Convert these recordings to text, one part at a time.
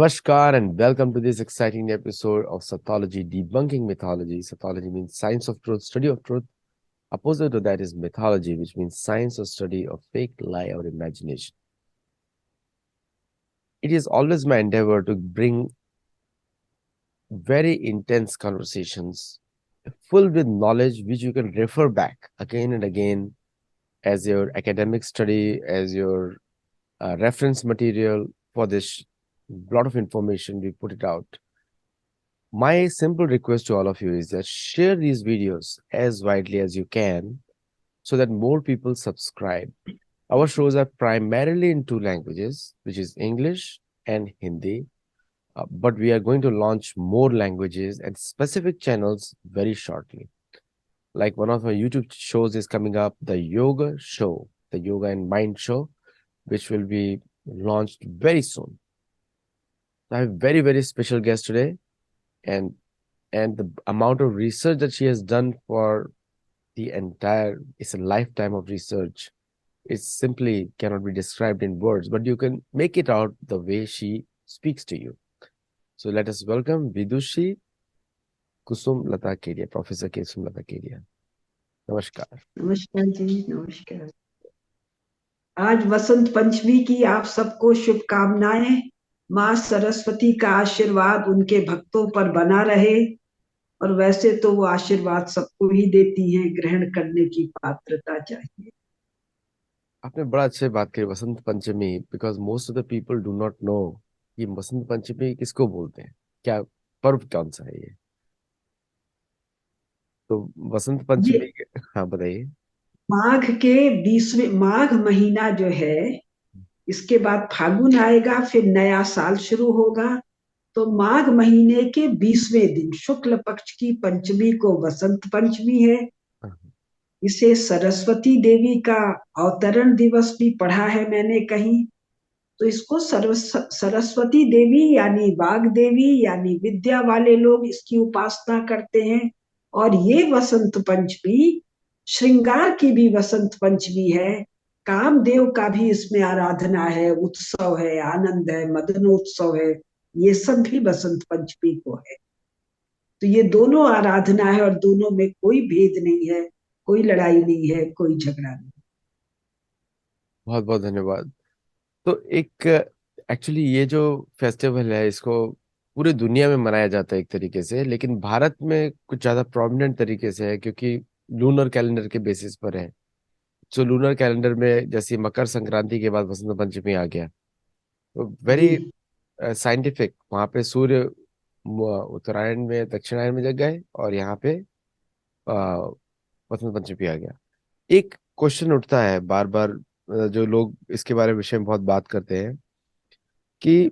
Namaskar and welcome to this exciting episode of Sathology Debunking Mythology. Sathology means science of truth, study of truth. Opposite to that is mythology, which means science or study of fake, lie, or imagination. It is always my endeavor to bring very intense conversations full with knowledge which you can refer back again and again as your academic study, as your reference material for this lot of information we put it out. My simple request to all of you is that share these videos as widely as you can so that more people subscribe. Our shows are primarily in two languages, which is English and Hindi, but we are going to launch more languages and specific channels very shortly. Like one of our YouTube shows is coming up, the Yoga Show, the Yoga and Mind Show, which will be launched very soon. I have a very, very special guest today, and the amount of research that she has done for it's a lifetime of research. It simply cannot be described in words, but you can make it out the way she speaks to you. So let us welcome Vidushi Kusum Lata Kedia, Professor Kusum Lata Kedia. Namaskar. नमस्कार जी, नमस्कार। आज वसंत पंचमी की आप सबको शुभकामनाएं। माँ सरस्वती का आशीर्वाद उनके भक्तों पर बना रहे, और वैसे तो वो आशीर्वाद सबको ही देती हैं, ग्रहण करने की पात्रता चाहिए। आपने बड़ा अच्छे बात करी Vasant Panchami, because most of the people do not know कि वसंत पंचमी किसको बोलते हैं, क्या पर्व कौन सा है ये। तो वसंत ये पंचमी हाँ बताइए। माघ के 20वें माघ महीना जो है, इसके बाद फागुन आएगा, फिर नया साल शुरू होगा। तो माघ महीने के 20वें दिन शुक्ल पक्ष की पंचमी को वसंत पंचमी है। इसे सरस्वती देवी का अवतरण दिवस भी पढ़ा है मैंने कहीं। तो इसको सरस्वती देवी यानी वाग देवी यानी विद्या वाले लोग इसकी उपासना करते हैं। और ये वसंत पंचमी श्रृंगार की भी वसंत पंचमी है। कामदेव का भी इसमें आराधना है, उत्सव है, आनंद है, मदनोत्सव है। ये सब भी वसंत पंचमी को है। तो ये दोनों आराधना है और दोनों में कोई भेद नहीं है, कोई लड़ाई नहीं है, कोई झगड़ा नहीं। बहुत बहुत धन्यवाद। तो एक एक्चुअली ये जो फेस्टिवल है इसको पूरी दुनिया में मनाया जाता है एक तरीके से, लेकिन भारत में कुछ ज्यादा प्रोमिनेंट तरीके से है क्योंकि लूनर कैलेंडर के बेसिस पर है। जो लूनर कैलेंडर में जैसे मकर संक्रांति के बाद वसंत पंचमी आ गया, तो जी वेरी साइंटिफिक। वहां पे सूर्य उत्तरायण में दक्षिणायन में जग गए और यहाँ पे वसंत पंचमी आ गया। एक क्वेश्चन उठता है बार बार, जो लोग इसके बारे में विषय में बहुत बात करते हैं कि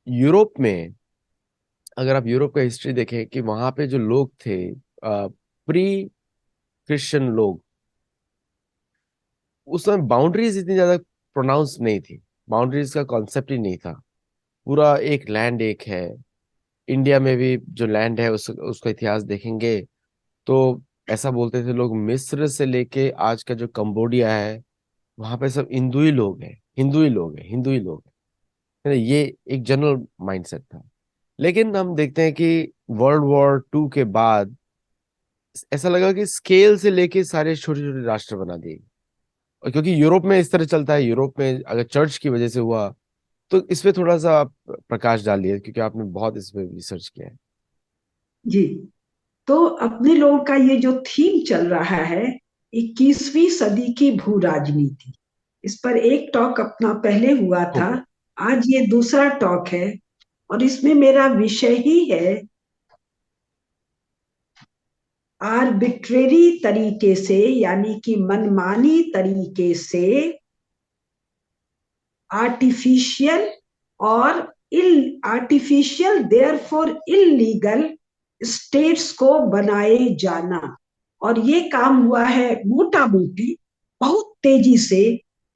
यूरोप में, अगर आप यूरोप का हिस्ट्री देखें कि वहां पे जो लोग थे प्री क्रिश्चियन लोग, उस समय बाउंड्रीज इतनी ज्यादा प्रोनाउंस नहीं थी। बाउंड्रीज का कॉन्सेप्ट ही नहीं था। पूरा एक लैंड एक है। इंडिया में भी जो लैंड है उसका इतिहास देखेंगे तो ऐसा बोलते थे लोग, मिस्र से लेके आज का जो कंबोडिया है वहां पे सब हिंदू ही लोग हैं, हिंदू ही लोग हैं, हिंदू ही लोग हैं, है ना? ये एक जनरल माइंडसेट था। लेकिन हम देखते हैं कि वर्ल्ड वॉर 2 के बाद ऐसा लगा कि स्केल से लेके सारे छोटे छोटे राष्ट्र बना दिए। और क्योंकि यूरोप में इस तरह चलता है, यूरोप में अगर चर्च की वजह से हुआ, तो इस पे थोड़ा सा आप प्रकाश डालिए क्योंकि आपने बहुत इस पे रिसर्च किया है। जी। तो अपने लोगों का ये जो थीम चल रहा है, 21वीं सदी की भू राजनीति, इस पर एक टॉक अपना पहले हुआ था। ओके। आज ये दूसरा टॉक है, और इसमें मेरा विषय ही है आर्बिट्रेरी तरीके से, यानी कि मनमानी तरीके से आर्टिफिशियल और आर्टिफिशियल देयरफॉर इलीगल स्टेट्स को बनाए जाना। और ये काम हुआ है मोटा मोटी बहुत तेजी से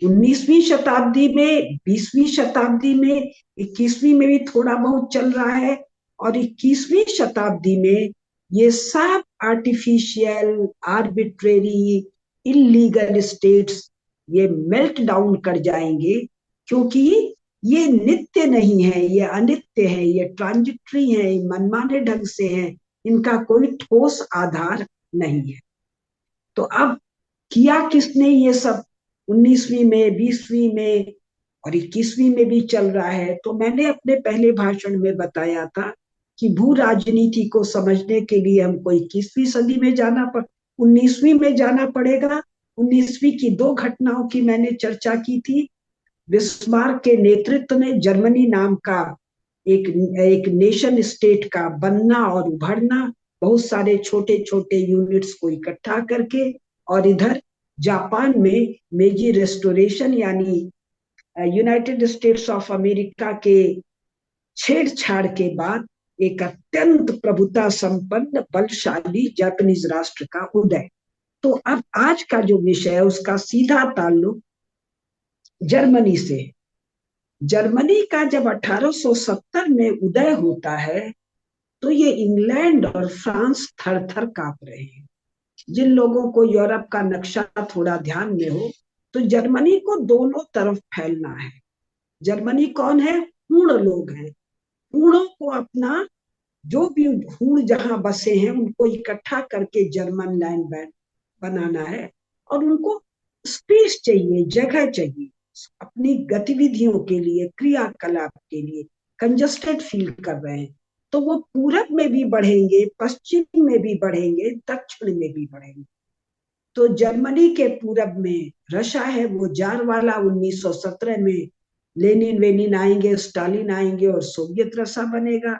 19वीं शताब्दी में, 20वीं शताब्दी में, 21वीं में भी थोड़ा बहुत चल रहा है। और 21वीं शताब्दी में ये सब आर्टिफिशियल, आर्बिट्रेरी, इलीगल स्टेट्स ये मेल्ट डाउन कर जाएंगे, क्योंकि ये नित्य नहीं है, ये अनित्य है, ये ट्रांजिटरी है, ये मनमाने ढंग से है, इनका कोई ठोस आधार नहीं है। तो अब किया किसने ये सब? 19वीं में, 20वीं में और 21वीं में भी चल रहा है। तो मैंने अपने पहले भाषण में बताया था कि भू राजनीति को समझने के लिए हमको 21वीं सदी में जाना 19वीं में जाना पड़ेगा। 19वीं की दो घटनाओं की मैंने चर्चा की थी। बिस्मार्क के नेतृत्व में जर्मनी नाम का एक एक नेशन स्टेट का बनना और उभरना, बहुत सारे छोटे छोटे यूनिट्स को इकट्ठा करके, और इधर जापान में मेजी रेस्टोरेशन यानी यूनाइटेड स्टेट्स ऑफ अमेरिका के छेड़छाड़ के बाद एक अत्यंत प्रभुता संपन्न बलशाली जापानीज राष्ट्र का उदय। तो अब आज का जो विषय है उसका सीधा ताल्लुक जर्मनी से। जर्मनी का जब 1870 में उदय होता है तो ये इंग्लैंड और फ्रांस थर थर कांप रहे हैं। जिन लोगों को यूरोप का नक्शा थोड़ा ध्यान में हो तो जर्मनी को दोनों तरफ फैलना है। जर्मनी कौन है? हूण लोग हैं। हूणों को अपना, जो भी हूण जहां बसे हैं उनको इकट्ठा करके जर्मन लैंड बनाना है। और उनको स्पेस चाहिए, जगह चाहिए अपनी गतिविधियों के लिए, क्रियाकलाप के लिए। कंजस्टेड फील कर रहे हैं तो वो पूरब में भी बढ़ेंगे, पश्चिम में भी बढ़ेंगे, दक्षिण में भी बढ़ेंगे। तो जर्मनी के पूरब में रशा है, वो जार वाला 1917 में लेनिन वेनिन आएंगे, स्टालिन आएंगे और सोवियत रशा बनेगा।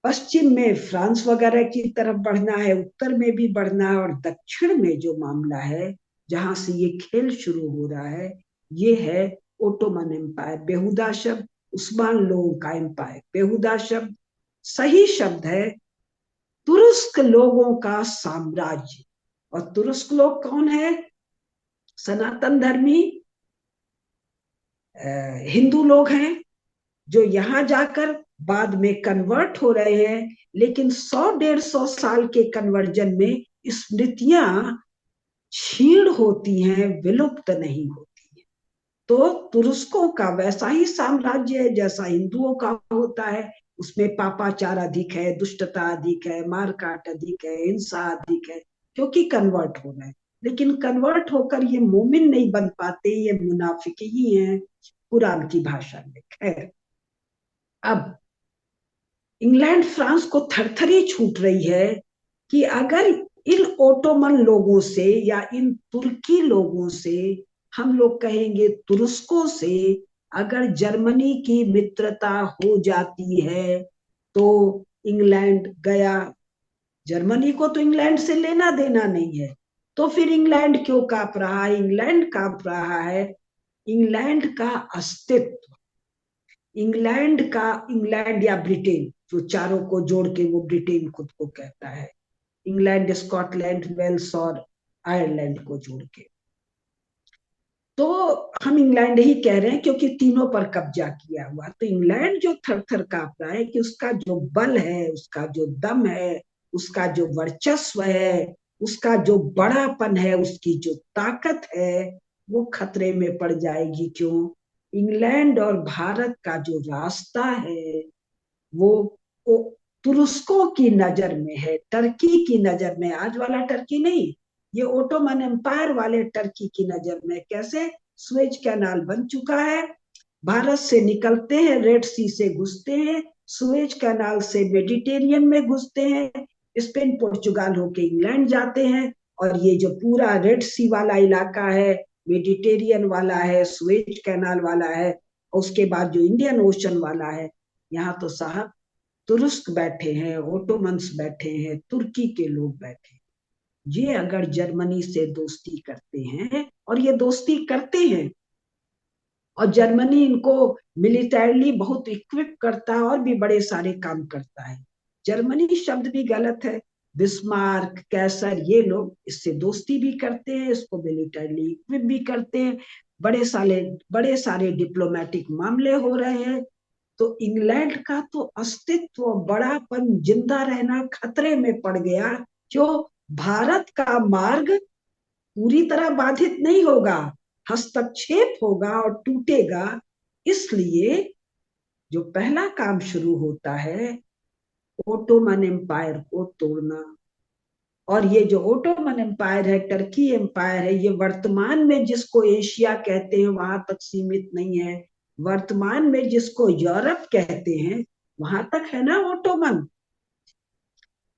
पश्चिम में फ्रांस वगैरह की तरफ बढ़ना है, उत्तर में भी बढ़ना है, और दक्षिण में जो मामला है जहां से ये खेल शुरू हो रहा है ये है ओटोमन एम्पायर। बेहुदा शब्द, उस्मान लोगों का एम्पायर बेहुदा शब्द, सही शब्द है तुर्क लोगों का साम्राज्य। और तुर्क लोग कौन है? सनातन धर्मी हिंदू लोग हैं जो यहाँ जाकर बाद में कन्वर्ट हो रहे हैं, लेकिन 100-150 साल के कन्वर्जन में स्मृतियां क्षीण होती हैं, विलुप्त नहीं होती है। तो तुर्कों का वैसा ही साम्राज्य है जैसा हिंदुओं का होता है। उसमें पापाचार अधिक है, दुष्टता अधिक है, मारकाट अधिक है, हिंसा अधिक है, क्योंकि कन्वर्ट हो रहे हैं। लेकिन कन्वर्ट होकर ये मोमिन नहीं बन पाते, ये मुनाफिक ही हैं कुरान की भाषा में। खैर, अब इंग्लैंड फ्रांस को थरथरी छूट रही है कि अगर इन ओटोमन लोगों से या इन तुर्की लोगों से, हम लोग कहेंगे तुर्कों से, अगर जर्मनी की मित्रता हो जाती है तो इंग्लैंड गया। जर्मनी को तो इंग्लैंड से लेना देना नहीं है, तो फिर इंग्लैंड क्यों कांप रहा है? इंग्लैंड कांप रहा है इंग्लैंड का अस्तित्व। इंग्लैंड या ब्रिटेन, जो चारों को जोड़ के वो ब्रिटेन खुद को कहता है, इंग्लैंड, स्कॉटलैंड, वेल्स और आयरलैंड को जोड़ के। तो हम इंग्लैंड ही कह रहे हैं क्योंकि तीनों पर कब्जा किया हुआ। तो इंग्लैंड जो थर थर कांप रहा है कि उसका जो बल है, उसका जो दम है, उसका जो वर्चस्व है, उसका जो बड़ापन है, उसकी जो ताकत है, वो खतरे में पड़ जाएगी। क्यों? इंग्लैंड और भारत का जो रास्ता है वो तुर्कों की नजर में है, टर्की की नजर में। आज वाला टर्की नहीं, ये ओटोमन एम्पायर वाले टर्की की नजर में। कैसे? स्वेज कैनाल बन चुका है, भारत से निकलते हैं, रेड सी से घुसते हैं, स्वेज कैनाल से मेडिटेरियन में घुसते हैं, स्पेन पोर्चुगाल होके इंग्लैंड जाते हैं। और ये जो पूरा रेड सी वाला इलाका है, मेडिटेरियन वाला है, स्वेज कैनाल वाला है, उसके बाद जो इंडियन ओशन वाला है, यहाँ तो साहब तुर्क बैठे हैं, ओटोमन्स बैठे हैं, तुर्की के लोग बैठे हैं। ये अगर जर्मनी से दोस्ती करते हैं, और ये दोस्ती करते हैं, और जर्मनी इनको मिलिटरीली बहुत इक्विप करता है और भी बड़े सारे काम करता है। जर्मनी शब्द भी गलत है। बिस्मार्क, कैसर, ये लोग इससे दोस्ती भी करते हैं, इसको मिलिटरीली इक्विप भी करते हैं। बड़े सारे डिप्लोमेटिक मामले हो रहे हैं। तो इंग्लैंड का तो अस्तित्व, बड़ापन, जिंदा रहना खतरे में पड़ गया। जो भारत का मार्ग पूरी तरह बाधित नहीं होगा, हस्तक्षेप होगा और टूटेगा, इसलिए जो पहला काम शुरू होता है ओटोमन एम्पायर को तोड़ना। और ये जो ओटोमन एम्पायर है, टर्की एम्पायर है, ये वर्तमान में जिसको एशिया कहते हैं वहां तक सीमित नहीं है, वर्तमान में जिसको यूरोप कहते हैं वहां तक है ना ओटोमन।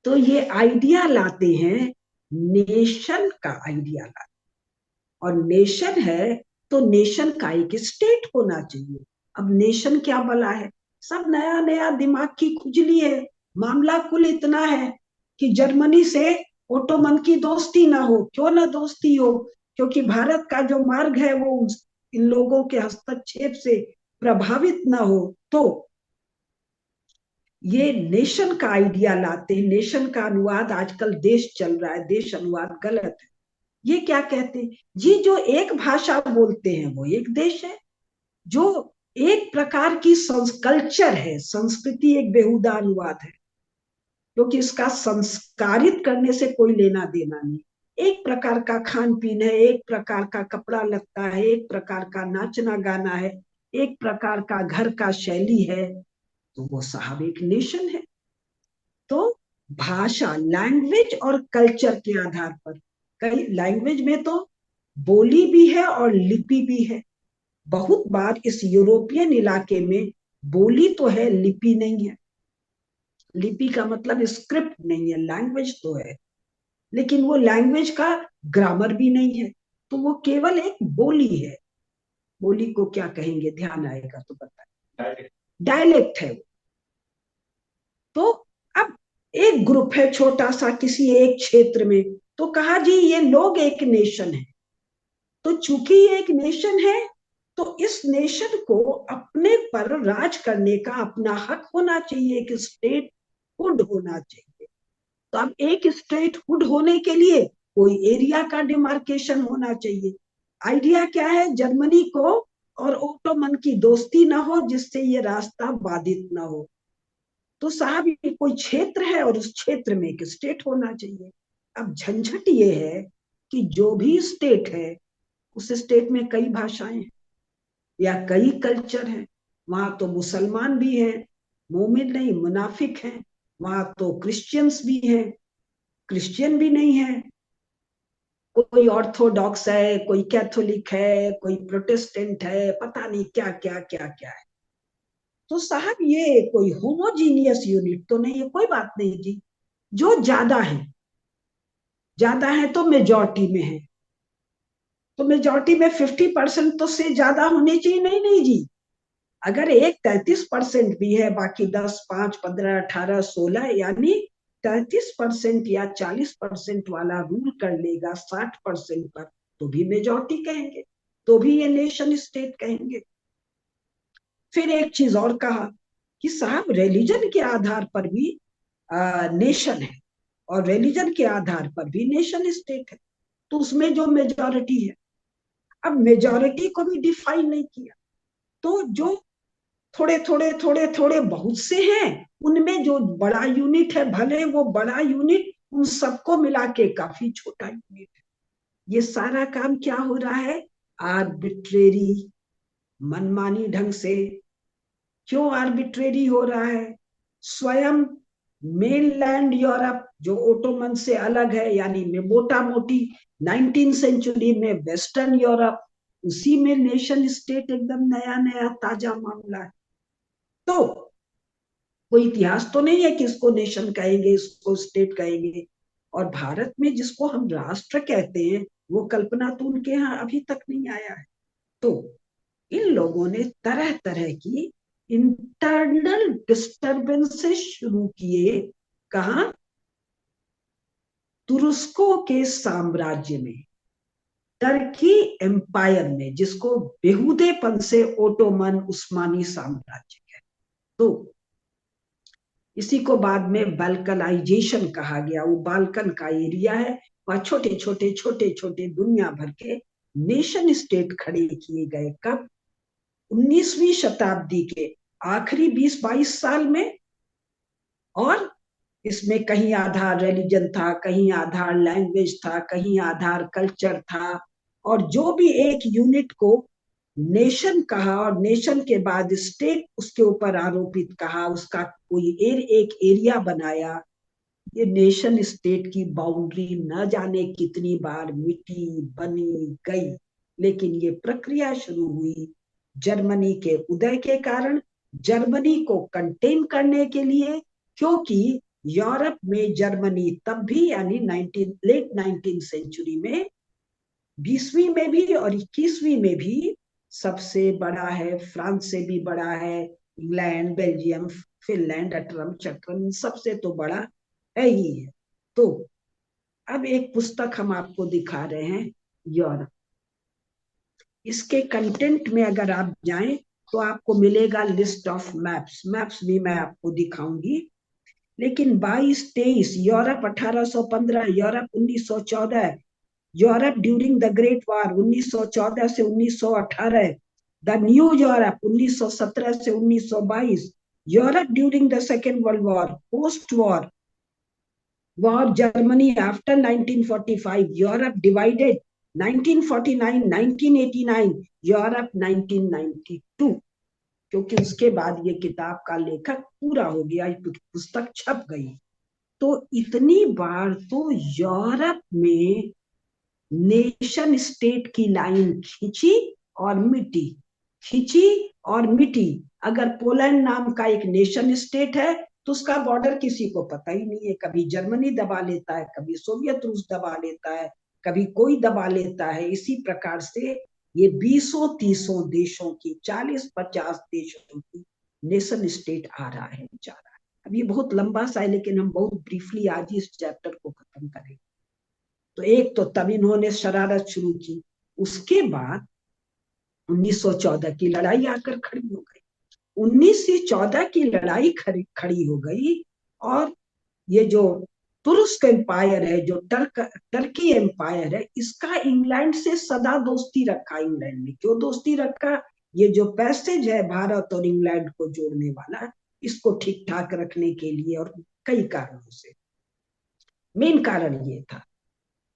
तो ये आइडिया लाते हैं, नेशन का आइडिया लाते, और नेशन है तो नेशन का एक स्टेट होना चाहिए। अब नेशन क्या बला है, सब नया नया दिमाग की खुजली है। मामला कुल इतना है कि जर्मनी से ओटोमन की दोस्ती ना हो। क्यों ना दोस्ती हो, क्योंकि भारत का जो मार्ग है वो इन लोगों के हस्तक्षेप से प्रभावित ना हो। तो ये नेशन का आइडिया लाते हैं। नेशन का अनुवाद आजकल देश चल रहा है, देश अनुवाद गलत है। ये क्या कहते हैं जी, जो एक भाषा बोलते हैं वो एक देश है, जो एक प्रकार की कल्चर है, संस्कृति एक बेहुदा अनुवाद है, क्योंकि इसका संस्कारित करने से कोई लेना देना नहीं। एक प्रकार का खान पीन है, एक प्रकार का कपड़ा लगता है, एक प्रकार का नाचना गाना है, एक प्रकार का घर का शैली है, तो वो साहब एक नेशन है। तो भाषा, लैंग्वेज और कल्चर के आधार पर, कई लैंग्वेज में तो बोली भी है और लिपि भी है। बहुत बार इस यूरोपियन इलाके में बोली तो है, लिपि नहीं है। लिपि का मतलब स्क्रिप्ट नहीं है, लैंग्वेज तो है, लेकिन वो लैंग्वेज का ग्रामर भी नहीं है, तो वो केवल एक बोली है। बोली को क्या कहेंगे, ध्यान आएगा तो बताए, डायलेक्ट है वो। तो अब एक ग्रुप है छोटा सा किसी एक क्षेत्र में, तो कहा जी ये लोग एक नेशन है। तो चूंकि ये एक नेशन है तो इस नेशन को अपने पर राज करने का अपना हक होना चाहिए, एक स्टेट हुड होना चाहिए। तो अब एक स्टेट हुड होने के लिए कोई एरिया का डिमार्केशन होना चाहिए। आइडिया क्या है, जर्मनी को और ओटोमन की दोस्ती ना हो जिससे ये रास्ता बाधित ना हो। तो साहब ये कोई क्षेत्र है और उस क्षेत्र में एक स्टेट होना चाहिए। अब झंझट ये है कि जो भी स्टेट है उस स्टेट में कई भाषाएं हैं या कई कल्चर हैं। वहां तो मुसलमान भी हैं, मोमिन नहीं मुनाफिक हैं। वहां तो क्रिश्चियंस भी हैं, क्रिश्चियन भी नहीं है। कोई ऑर्थोडॉक्स है, कोई कैथोलिक है, कोई प्रोटेस्टेंट है, पता नहीं क्या क्या क्या क्या है। तो साहब ये कोई होमोजीनियस यूनिट तो नहीं है। कोई बात नहीं जी, जो ज्यादा है तो मेजॉरिटी में है, तो मेजॉरिटी में 50% तो से ज्यादा होने चाहिए। नहीं नहीं जी, अगर एक 33% भी है, बाकी 10, 5, 15, 18, 16, यानी 33% या 40% वाला रूल कर लेगा 60% पर, तो भी मेजॉरिटी कहेंगे, तो भी ये नेशन स्टेट कहेंगे। फिर एक चीज और कहा कि साहब रिलीजन के आधार पर भी नेशन है और रिलीजन के आधार पर भी नेशन स्टेट है। तो उसमें जो मेजॉरिटी है, अब मेजॉरिटी को भी डिफाइन नहीं किया। तो जो थोड़े थोड़े थोड़े थोड़े बहुत से हैं, उनमें जो बड़ा यूनिट है, भले वो बड़ा यूनिट उन सबको मिला के काफी छोटा यूनिट है। ये सारा काम क्या हो रहा है, आर्बिट्रेरी, मनमानी ढंग से। क्यों आर्बिट्रेरी हो रहा है, स्वयं मेनलैंड यूरोप जो ओटोमन से अलग है, यानी में मोटा मोटी 19 सेंचुरी में वेस्टर्न यूरोप, उसी में नेशन स्टेट एकदम नया नया ताजा मामला है। तो कोई इतिहास तो नहीं है कि इसको नेशन कहेंगे, इसको स्टेट कहेंगे। और भारत में जिसको हम राष्ट्र कहते हैं वो कल्पना तो उनके यहाँ अभी तक नहीं आया है। तो इन लोगों ने तरह तरह की इंटरनल डिस्टरबेंसेस शुरू किए। कहा, तुर्कों के साम्राज्य में, टर्की एम्पायर में, जिसको बेहुदेपन से ओटोमन उस्मानी साम्राज्य है। तो इसी को बाद में बाल्कनाइजेशन कहा गया। वो बाल्कन का एरिया है, वहां छोटे छोटे छोटे छोटे दुनिया भर के नेशन स्टेट खड़े किए गए। कब, 19वीं शताब्दी के आखिरी 20-22 साल में। और इसमें कहीं आधार रिलीजन था, कहीं आधार लैंग्वेज था, कहीं आधार कल्चर था। और जो भी एक यूनिट को नेशन कहा और नेशन के बाद स्टेट उसके ऊपर आरोपित कहा, उसका कोई एक एरिया बनाया। ये नेशन स्टेट की बाउंड्री न जाने कितनी बार मिटी बनी गई, लेकिन ये प्रक्रिया शुरू हुई जर्मनी के उदय के कारण, जर्मनी को कंटेन करने के लिए, क्योंकि यूरोप में जर्मनी तब भी यानी लेट 19 सेंचुरी में, 20वीं में भी और 21वीं में भी सबसे बड़ा है, फ्रांस से भी बड़ा है, इंग्लैंड, बेल्जियम, फिनलैंड, अटरम चक्रम सबसे तो बड़ा है ही है। तो अब एक पुस्तक हम आपको दिखा रहे हैं, यूरोप। इसके कंटेंट में अगर आप जाएं तो आपको मिलेगा लिस्ट ऑफ मैप्स, मैप्स भी मैं आपको दिखाऊंगी। लेकिन 22-23 Europe 1815, Europe 1914, Europe during the great war 1914 से 1918, द न्यू यूरोप 1917 से 1922, Europe during the second world war, post war war Germany after 1945, Europe divided 1949, 1989, Europe 1992। क्योंकि उसके बाद ये किताब का लेखक पूरा हो गया, पुस्तक छप गई। तो इतनी बार तो यूरोप में नेशन स्टेट की लाइन खींची और मिटी, खींची और मिटी। अगर पोलैंड नाम का एक नेशन स्टेट है तो उसका बॉर्डर किसी को पता ही नहीं है, कभी जर्मनी दबा लेता है, कभी सोवियत रूस दबा लेता है, कभी कोई दबा लेता है। इसी प्रकार से ये 20-30 देशों की, 40-50 देशों की नेशन स्टेट आ रहा है, जा रहा है। अब ये बहुत लंबा सा है, लेकिन हम बहुत ब्रीफली आज ही इस चैप्टर को खत्म करेंगे। तो एक तो तब इन्होंने शरारत शुरू की, उसके बाद 1914 की लड़ाई आकर खड़ी हो गई। 1914 की लड़ाई खड़ी हो गई, और ये जो तुर्क एम्पायर है, जो टर्की एम्पायर है, इसका इंग्लैंड से सदा दोस्ती रखा। इंग्लैंड ने क्यों दोस्ती रखा? ये जो पैसेज है भारत और इंग्लैंड को जोड़ने वाला, इसको ठीक ठाक रखने के लिए, और कई कारणों से। मेन कारण ये था।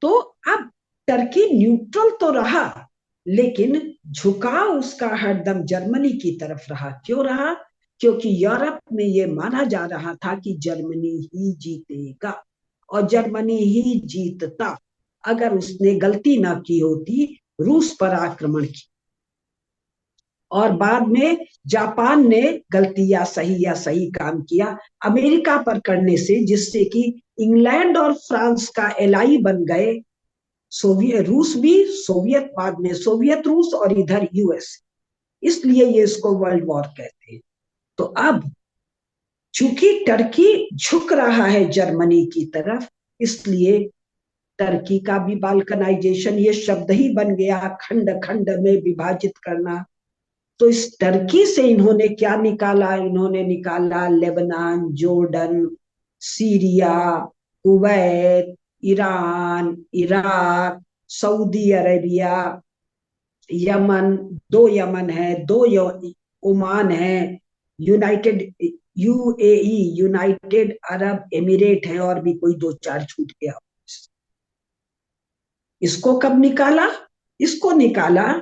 तो अब टर्की न्यूट्रल तो रहा, लेकिन झुकाव उसका हरदम जर्मनी की तरफ रहा। क्यों रहा? क्योंकि यूरोप में यह माना जा रहा था कि जर्मनी ही जीतेगा, और जर्मनी ही जीतता अगर उसने गलती ना की होती, रूस पर आक्रमण की। और बाद में जापान ने गलती या सही काम किया अमेरिका पर करने से, जिससे कि इंग्लैंड और फ्रांस का एलाई बन गए। सोवियत रूस भी, सोवियत बाद में सोवियत रूस, और इधर यूएस। इसलिए ये इसको वर्ल्ड वॉर कहते हैं। तो अब चूंकि टर्की झुक रहा है जर्मनी की तरफ, इसलिए टर्की का भी बाल्कनाइजेशन, ये शब्द ही बन गया, खंड खंड में विभाजित करना। तो इस टर्की से इन्होंने क्या निकाला? इन्होंने निकाला Lebanon, Jordan, Syria, Kuwait, Iran, Iraq, Saudi Arabia, Yemen, 2 Yemen है, 2 ओमान है, United UAE, United Arab emirate है, और भी कोई 2-4 छूट गया। इसको कब निकाला? इसको निकाला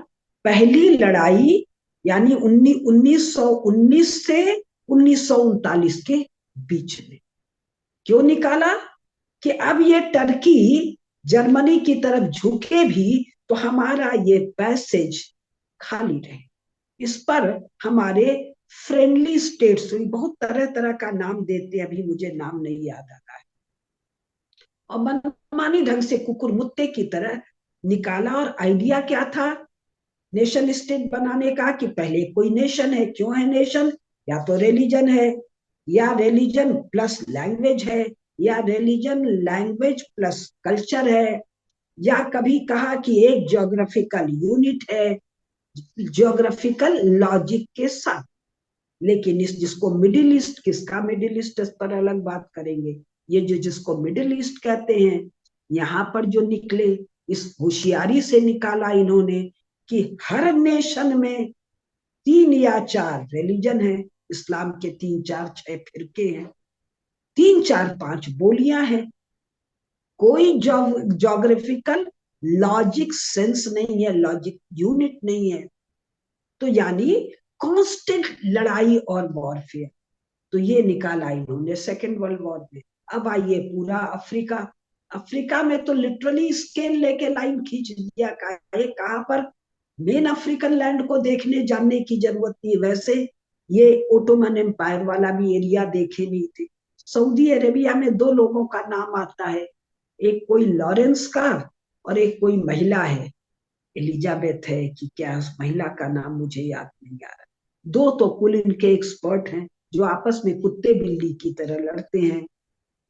पहली लड़ाई यानी 1919 से 1939 के बीच में। क्यों निकाला? कि अब ये टर्की जर्मनी की तरफ झुके भी तो हमारा ये पैसेज खाली रहे। इस पर हमारे फ्रेंडली स्टेट्स, बहुत तरह तरह का नाम देते हैं, अभी मुझे नाम नहीं याद आ रहा है, और मनमानी ढंग से कुकुर मुत्ते की तरह निकाला। और आइडिया क्या था नेशन स्टेट बनाने का? कि पहले कोई नेशन है। क्यों है नेशन? या तो रिलीजन है, या रिलीजन प्लस लैंग्वेज है, या रिलीजन लैंग्वेज प्लस कल्चर है, या कभी कहा कि एक ज्योग्राफिकल यूनिट है, ज्योग्राफिकल लॉजिक के साथ। लेकिन इस जिसको मिडिल ईस्ट, किसका मिडिल ईस्ट, इस पर अलग बात करेंगे। ये जो जिसको मिडिल ईस्ट कहते हैं, यहाँ पर जो निकले, इस होशियारी से निकाला इन्होंने कि हर नेशन में 3 या 4 रिलीजन है। इस्लाम के 3-4-6 फिरके हैं, 3-4-5 बोलियां हैं। कोई जोग्राफिकल लॉजिक सेंस नहीं है, लॉजिक यूनिट नहीं है। तो यानी कांस्टेंट लड़ाई और वॉरफेयर। तो ये निकाला इन्होंने सेकेंड वर्ल्ड वॉर में। अब आइए पूरा अफ्रीका। अफ्रीका में तो लिटरली स्केल लेके लाइन खींच दिया, कहाँ पर मेन अफ्रीकन लैंड को देखने जानने की जरूरत नहीं। वैसे ये ओटोमन एम्पायर वाला भी एरिया देखे नहीं थे। सऊदी अरेबिया में दो लोगों का नाम आता है, एक कोई लॉरेंस का और एक कोई महिला है, एलिजाबेथ है कि क्या, उस महिला का नाम मुझे याद नहीं आ रहा। दो तो कुल इनके एक्सपर्ट हैं जो आपस में कुत्ते बिल्ली की तरह लड़ते हैं।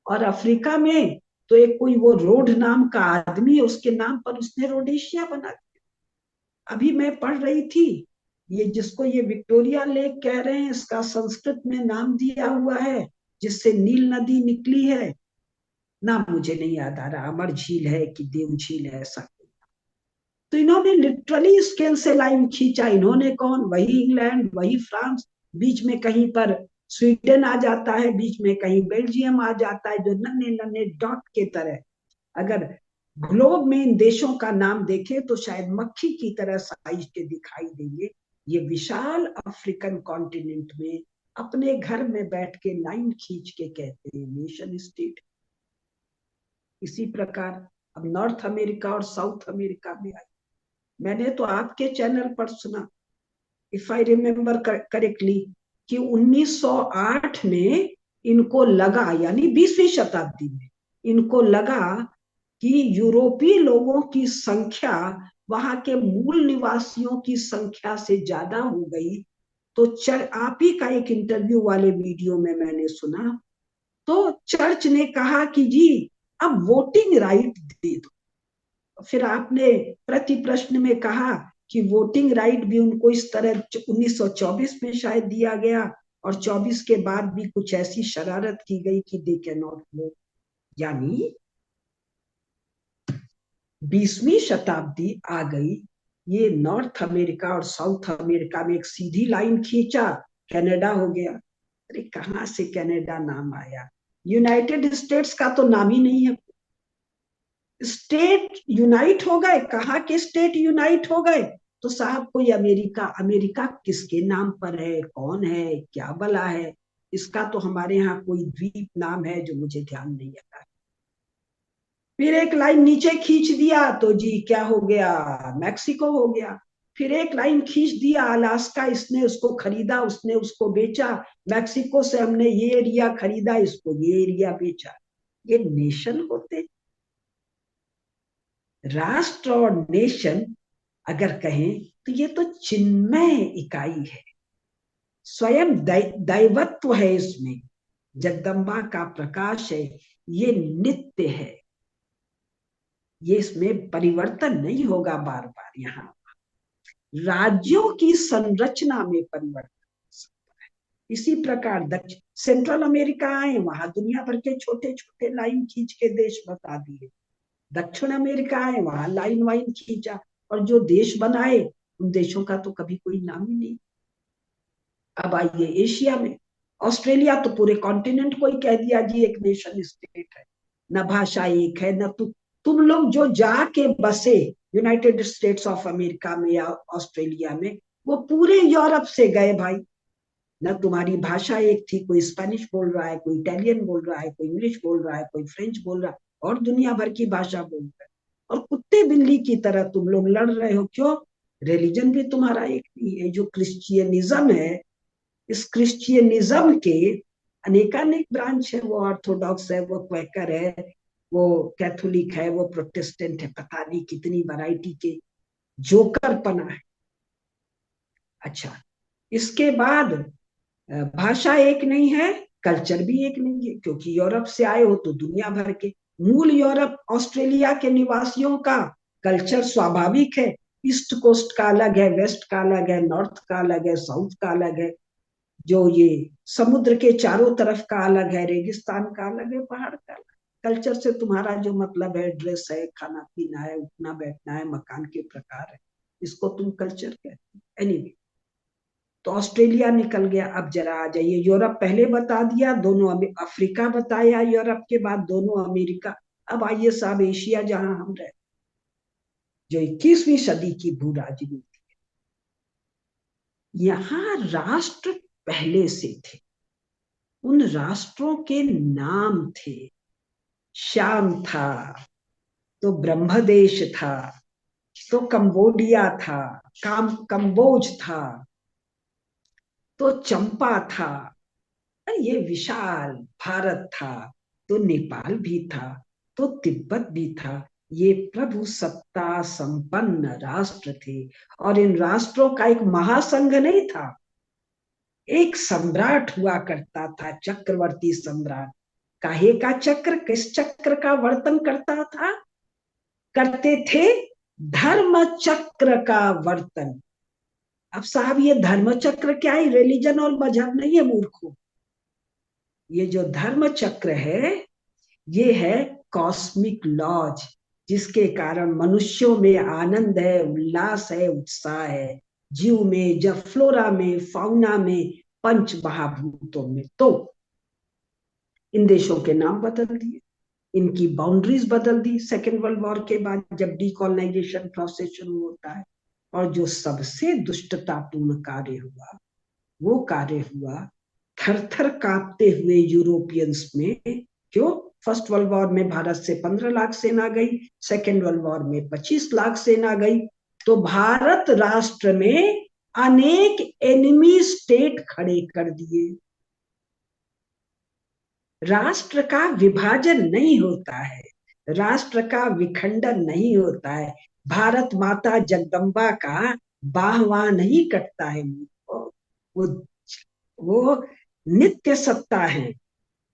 और अफ्रीका में तो एक कोई वो रोड नाम का आदमी है, उसके नाम पर उसने रोडेशिया बना दिया। अभी मैं पढ़ रही थी, ये जिसको ये विक्टोरिया लेक कह रहे हैं, इसका संस्कृत में नाम दिया हुआ है जिससे नील नदी निकली है। नाम मुझे नहीं याद आ रहा, अमर झील है कि देव झील है ऐसा। तो इन्होंने लिटरली स्केल से लाइन खींचा। इन्होंने कौन, वही इंग्लैंड, वही फ्रांस, बीच में कहीं पर स्वीडन आ जाता है, बीच में कहीं बेल्जियम आ जाता है, जो नन्हे नन्हे डॉट के तरह। अगर ग्लोब में इन देशों का नाम देखे तो शायद मक्खी की तरह साइज के दिखाई देंगे। ये विशाल अफ्रीकन कॉन्टिनेंट में अपने घर में बैठ के लाइन खींच के कहते हैं नेशन स्टेट। इसी प्रकार अब नॉर्थ अमेरिका और साउथ अमेरिका में आई। मैंने तो आपके चैनल पर सुना, इफ आई रिमेम्बर करेक्टली, कि 1908 में इनको लगा, यानी 20वीं शताब्दी में इनको लगा कि यूरोपीय लोगों की संख्या वहां के मूल निवासियों की संख्या से ज्यादा हो गई। तो आप ही का एक इंटरव्यू वाले वीडियो में मैंने सुना, तो चर्च ने कहा कि जी अब वोटिंग राइट दे दो। फिर आपने प्रति प्रश्न में कहा कि वोटिंग राइट भी उनको इस तरह 1924 में शायद दिया गया, और 24 के बाद भी कुछ ऐसी शरारत की गई कि दे कैन नॉट वोट। यानी 20वीं शताब्दी आ गई, ये नॉर्थ अमेरिका और साउथ अमेरिका में एक सीधी लाइन खींचा, कनाडा हो गया। अरे कहां से कनाडा नाम आया, यूनाइटेड स्टेट्स का तो नाम ही नहीं है। स्टेट यूनाइट हो गए, कहा के स्टेट यूनाइट हो गए, तो साहब कोई अमेरिका, अमेरिका किसके नाम पर है, कौन है, क्या बला है, इसका तो हमारे यहाँ कोई द्वीप नाम है जो मुझे ध्यान नहीं आता। फिर एक लाइन नीचे खींच दिया तो जी क्या हो गया, मैक्सिको हो गया। फिर एक लाइन खींच दिया अलास्का, इसने उसको खरीदा, उसने उसको बेचा। मैक्सिको से हमने ये एरिया खरीदा, इसको ये एरिया बेचा। ये नेशन होते। राष्ट्र और नेशन अगर कहें तो ये तो चिन्मय इकाई है, स्वयं दैवत्व है इसमें, जगदम्बा का प्रकाश है, ये नित्य है, ये इसमें परिवर्तन नहीं होगा बार बार। यहाँ राज्यों की संरचना में परिवर्तन। इसी प्रकार दक्षिण सेंट्रल अमेरिका आए, वहां दुनिया भर के छोटे छोटे लाइन खींच के देश बता दिए। दक्षिण अमेरिका आए, वहां लाइन वाइन खींचा, और जो देश बनाए उन देशों का तो कभी कोई नाम ही नहीं। अब आइए एशिया में, ऑस्ट्रेलिया तो पूरे कॉन्टिनेंट को ही कह दिया जी एक नेशन स्टेट है, न भाषा एक है, न तुम लोग जो जाके बसे यूनाइटेड स्टेट्स ऑफ अमेरिका में या ऑस्ट्रेलिया में, वो पूरे यूरोप से गए भाई। न तुम्हारी भाषा एक थी, कोई स्पेनिश बोल रहा है, कोई इटालियन बोल रहा है, कोई इंग्लिश बोल रहा है, कोई फ्रेंच बोल रहा है, और दुनिया भर की भाषा बोल रहा है, और कुत्ते बिल्ली की तरह तुम लोग लड़ रहे हो। क्यों? रिलीजन भी तुम्हारा एक नहीं है। जो क्रिश्चियनिज्म है, इस क्रिश्चियनिज्म के अनेकानेक ब्रांच है, वो ऑर्थोडॉक्स है, वो क्वैकर है, वो कैथोलिक है, वो प्रोटेस्टेंट है, पता नहीं कितनी वैरायटी के जोकर पना है। अच्छा, इसके बाद भाषा एक नहीं है, कल्चर भी एक नहीं है, क्योंकि यूरोप से आए हो तो दुनिया भर के मूल यूरोप ऑस्ट्रेलिया के निवासियों का कल्चर स्वाभाविक है। ईस्ट कोस्ट का अलग है, वेस्ट का अलग है, नॉर्थ का अलग है, साउथ का अलग है, जो ये समुद्र के चारों तरफ का अलग है, रेगिस्तान का अलग है, पहाड़ का अलग। कल्चर से तुम्हारा जो मतलब है, ड्रेस है, खाना पीना है, उठना बैठना है, मकान के प्रकार है, इसको तुम कल्चर कहते हो। एनीवे, तो ऑस्ट्रेलिया निकल गया। अब जरा आ जाइए, यूरोप पहले बता दिया, दोनों अफ्रीका बताया, यूरोप के बाद दोनों अमेरिका। अब आइए साहब एशिया, जहां हम रहे, जो 21वीं सदी की भू राजनीति। यहाँ राष्ट्र पहले से थे, उन राष्ट्रों के नाम थे। श्याम था तो ब्रह्मदेश था, तो कंबोडिया था, कंबोज था, तो चंपा था, ये विशाल भारत था, तो नेपाल भी था, तो तिब्बत भी था। ये प्रभु सत्ता संपन्न राष्ट्र थे। और इन राष्ट्रों का एक महासंघ नहीं था, एक सम्राट हुआ करता था, चक्रवर्ती सम्राट। काहे का चक्र, किस चक्र का वर्तन करता था, करते थे? धर्म चक्र का वर्तन। अब साहब ये धर्म चक्र क्या है? रिलीजन और मजहब नहीं है मूर्खों। ये जो धर्म चक्र है, ये है कॉस्मिक लॉज, जिसके कारण मनुष्यों में आनंद है, उल्लास है, उत्साह है, जीव में, जब फ्लोरा में, फाउना में, पंच महाभूतों में। तो इन देशों के नाम बदल दिए, इनकी बाउंड्रीज बदल दी सेकेंड वर्ल्ड वॉर के बाद, जब डीकॉलोनाइजेशन प्रोसेस शुरू होता है। और जो सबसे दुष्टतापूर्ण कार्य हुआ, वो कार्य हुआ थर थर कांपते हुए यूरोपियंस में। क्यों? फर्स्ट वर्ल्ड वॉर में भारत से 15 लाख सेना गई, सेकेंड वर्ल्ड वॉर में 25 लाख सेना गई। तो भारत राष्ट्र में अनेक एनिमी स्टेट खड़े कर दिए। राष्ट्र का विभाजन नहीं होता है, राष्ट्र का विखंडन नहीं होता है। भारत माता जगदम्बा का बाह वाह नहीं कटता है। वो वो नित्य सत्ता है,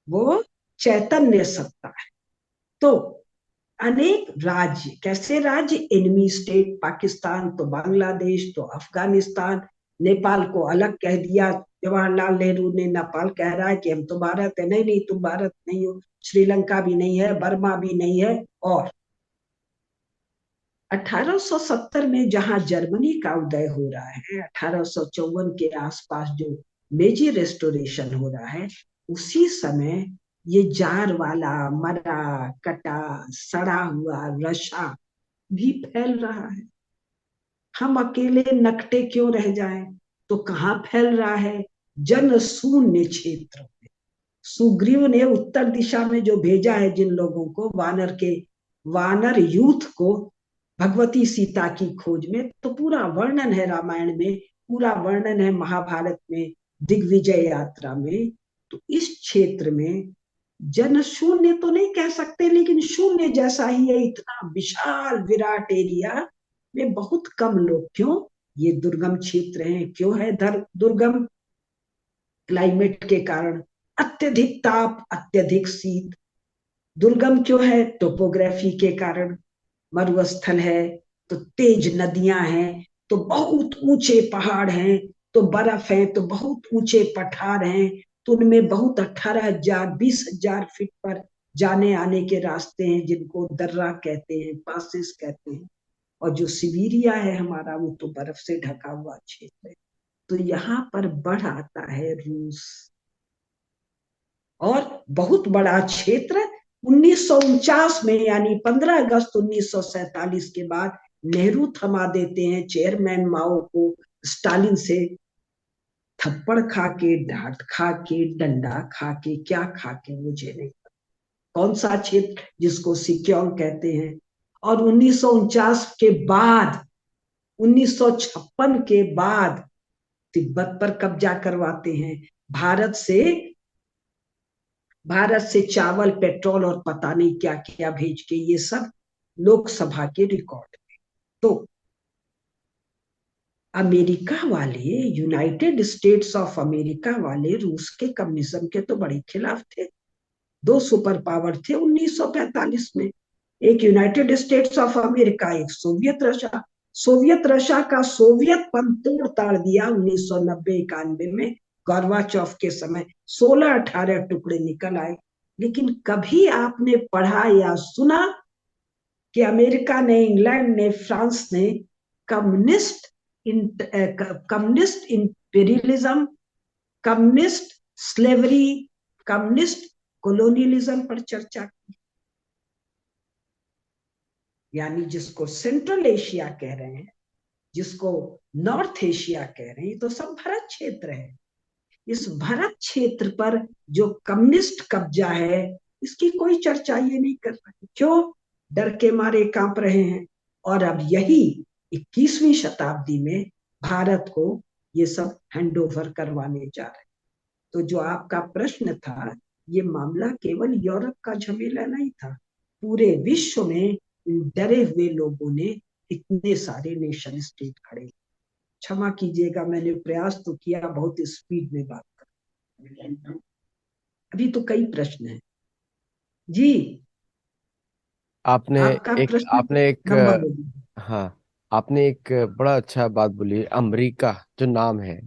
वो चैतन्य सत्ता है। तो अनेक राज्य, कैसे राज्य? एनिमी स्टेट, पाकिस्तान तो बांग्लादेश तो अफगानिस्तान, नेपाल को अलग कह दिया जवाहरलाल नेहरू ने। नेपाल कह रहा है कि हम तो भारत है। नहीं नहीं, तुम भारत नहीं हो। श्रीलंका भी नहीं है, बर्मा भी नहीं है। और 1870 में जहां जर्मनी का उदय हो रहा है, 1854 के आसपास जो मेजी रेस्टोरेशन हो रहा है, उसी समय ये जार वाला, मरा, कटा, सड़ा हुआ रशा भी फैल रहा है। हम अकेले नकटे क्यों रह जाएं? तो कहाँ फैल रहा है? जन शून्य क्षेत्र में। सुग्रीव ने उत्तर दिशा में जो भेजा है जिन लोगों को, वानर यूथ को, भगवती सीता की खोज में, तो पूरा वर्णन है रामायण में, पूरा वर्णन है महाभारत में, दिग्विजय यात्रा में। तो इस क्षेत्र में जन शून्य तो नहीं कह सकते, लेकिन शून्य जैसा ही है। इतना विशाल विराट एरिया में बहुत कम लोग। क्यों? ये दुर्गम क्षेत्र है। क्यों है दुर्गम? क्लाइमेट के कारण, अत्यधिक ताप, अत्यधिक शीत। दुर्गम क्यों है? टोपोग्राफी के कारण। मरुस्थल है, तो तेज नदियां हैं, तो बहुत ऊंचे पहाड़ हैं, तो बर्फ है, तो बहुत ऊंचे पठार हैं, तो उनमें बहुत 18,000 20,000 फीट पर जाने आने के रास्ते हैं, जिनको दर्रा कहते हैं, पासिस कहते हैं। और जो सिबेरिया है हमारा, वो तो बर्फ से ढका हुआ क्षेत्र है। तो यहाँ पर बढ़ आता है रूस। और बहुत बड़ा क्षेत्र 1949 में, यानी 15 अगस्त 1947 के बाद नेहरू थमा देते हैं चेयरमैन माओ को। स्टालिन से थप्पड़ खा के, डांट खा के, डंडा खा के, क्या खा के मुझे नहीं पता, कौन सा क्षेत्र जिसको सिक्योंग कहते हैं। और 1949 के बाद, 1956 के बाद तिब्बत पर कब्जा करवाते हैं। भारत से भारत से चावल, पेट्रोल और पता नहीं क्या क्या भेज के, ये सब लोकसभा के रिकॉर्ड। तो अमेरिका वाले, यूनाइटेड स्टेट्स ऑफ अमेरिका वाले रूस के कम्युनिज्म के तो बड़े खिलाफ थे। दो सुपर पावर थे 1945 में, एक यूनाइटेड स्टेट्स ऑफ अमेरिका, एक सोवियत रशिया। सोवियत रशिया का सोवियत पंथ तोड़ ताड़ दिया 1990-91 में, गोर्बाचोव के समय 16-18 टुकड़े निकल आए। लेकिन कभी आपने पढ़ा या सुना कि अमेरिका ने, इंग्लैंड ने, फ्रांस ने communist communist imperialism, communist slavery, communist colonialism पर चर्चा की? यानी जिसको सेंट्रल एशिया कह रहे हैं, जिसको नॉर्थ एशिया कह रहे हैं, तो सब भारत क्षेत्र है। इस भारत क्षेत्र पर जो कम्युनिस्ट कब्जा है, इसकी कोई चर्चा ये नहीं कर रहे। क्यों? डर के मारे कांप रहे हैं। और अब यही 21वीं शताब्दी में भारत को ये सब हैंड ओवर करवाने जा रहे हैं। तो जो आपका प्रश्न था, ये मामला केवल यूरोप का झमेला नहीं था, पूरे विश्व में डरे हुए लोगों ने इतने सारे नेशन स्टेट खड़े। क्षमा कीजिएगा, मैंने प्रयास तो किया बहुत स्पीड में बात कर। अभी तो कई प्रश्न हैं जी। आपने आपका एक प्रश्न आपने एक नंबर बोलिए। हाँ, आपने एक बड़ा अच्छा बात बोली। अमेरिका जो नाम है,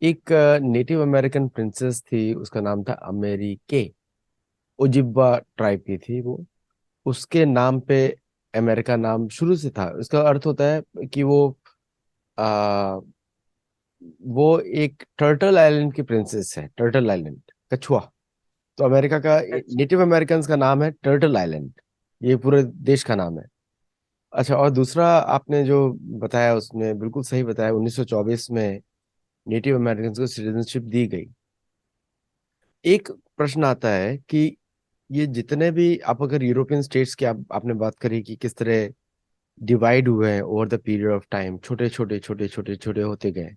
एक नेटिव अमेरिकन प्रिंसेस थी, उसका नाम था अमेरिके। ओजिब्वा ट्राइब की थी वो। उसके नाम पे अमेरिका नाम शुरू से था। उसका अर्थ होता है कि आ, वो एक टर्टल आइलैंड की प्रिंसेस है। टर्टल आइलैंड, कछुआ। तो अमेरिका का, अच्छा, नेटिव अमेरिकन का नाम है टर्टल आइलैंड। ये पूरे देश का नाम है। अच्छा, और दूसरा आपने जो बताया उसमें बिल्कुल सही बताया। 1924 में नेटिव अमेरिकन को सिटीजनशिप दी गई। एक प्रश्न आता है कि ये जितने भी, आप अगर यूरोपियन स्टेट्स की आपने बात करी कि किस तरह डिवाइड हुए हैं over the period of time, छोटे छोटे छोटे छोटे छोटे होते गए।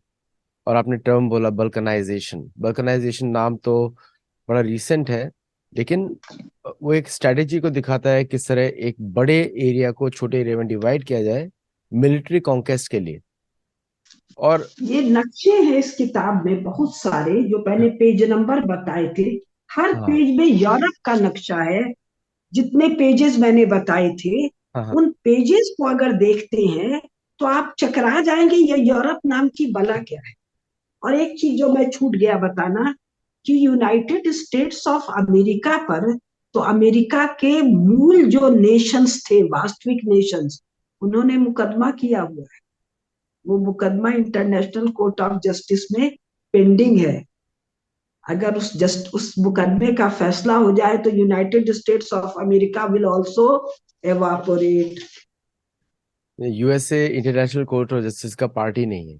और आपने टर्म बोला बल्कनाइजेशन। बल्कनाइजेशन नाम तो बड़ा रिसेंट है, लेकिन वो एक स्ट्रेटेजी को दिखाता है किस तरह एक बड़े एरिया को छोटे एरिया में डिवाइड किया जाए मिलिट्री कॉन्केस्ट के लिए। और ये नक्शे हैं इस किताब में बहुत सारे, जो पहले पेज नंबर बताए थे। हर हाँ पेज में यूरोप का नक्शा है। जितने पेजेस मैंने बताए थे, हाँ हाँ। उन पेजेस को अगर देखते हैं तो आप चकरा जाएंगे, ये यूरोप नाम की बला क्या है। और एक चीज जो मैं छूट गया बताना, कि यूनाइटेड स्टेट्स ऑफ अमेरिका पर, तो अमेरिका के मूल जो नेशंस थे, वास्तविक नेशंस, उन्होंने मुकदमा किया हुआ है। वो मुकदमा इंटरनेशनल कोर्ट ऑफ जस्टिस में पेंडिंग है। अगर उस मुकदमे का फैसला हो जाए तो United States of America will also evaporate. USA international court of justice का पार्टी नहीं है।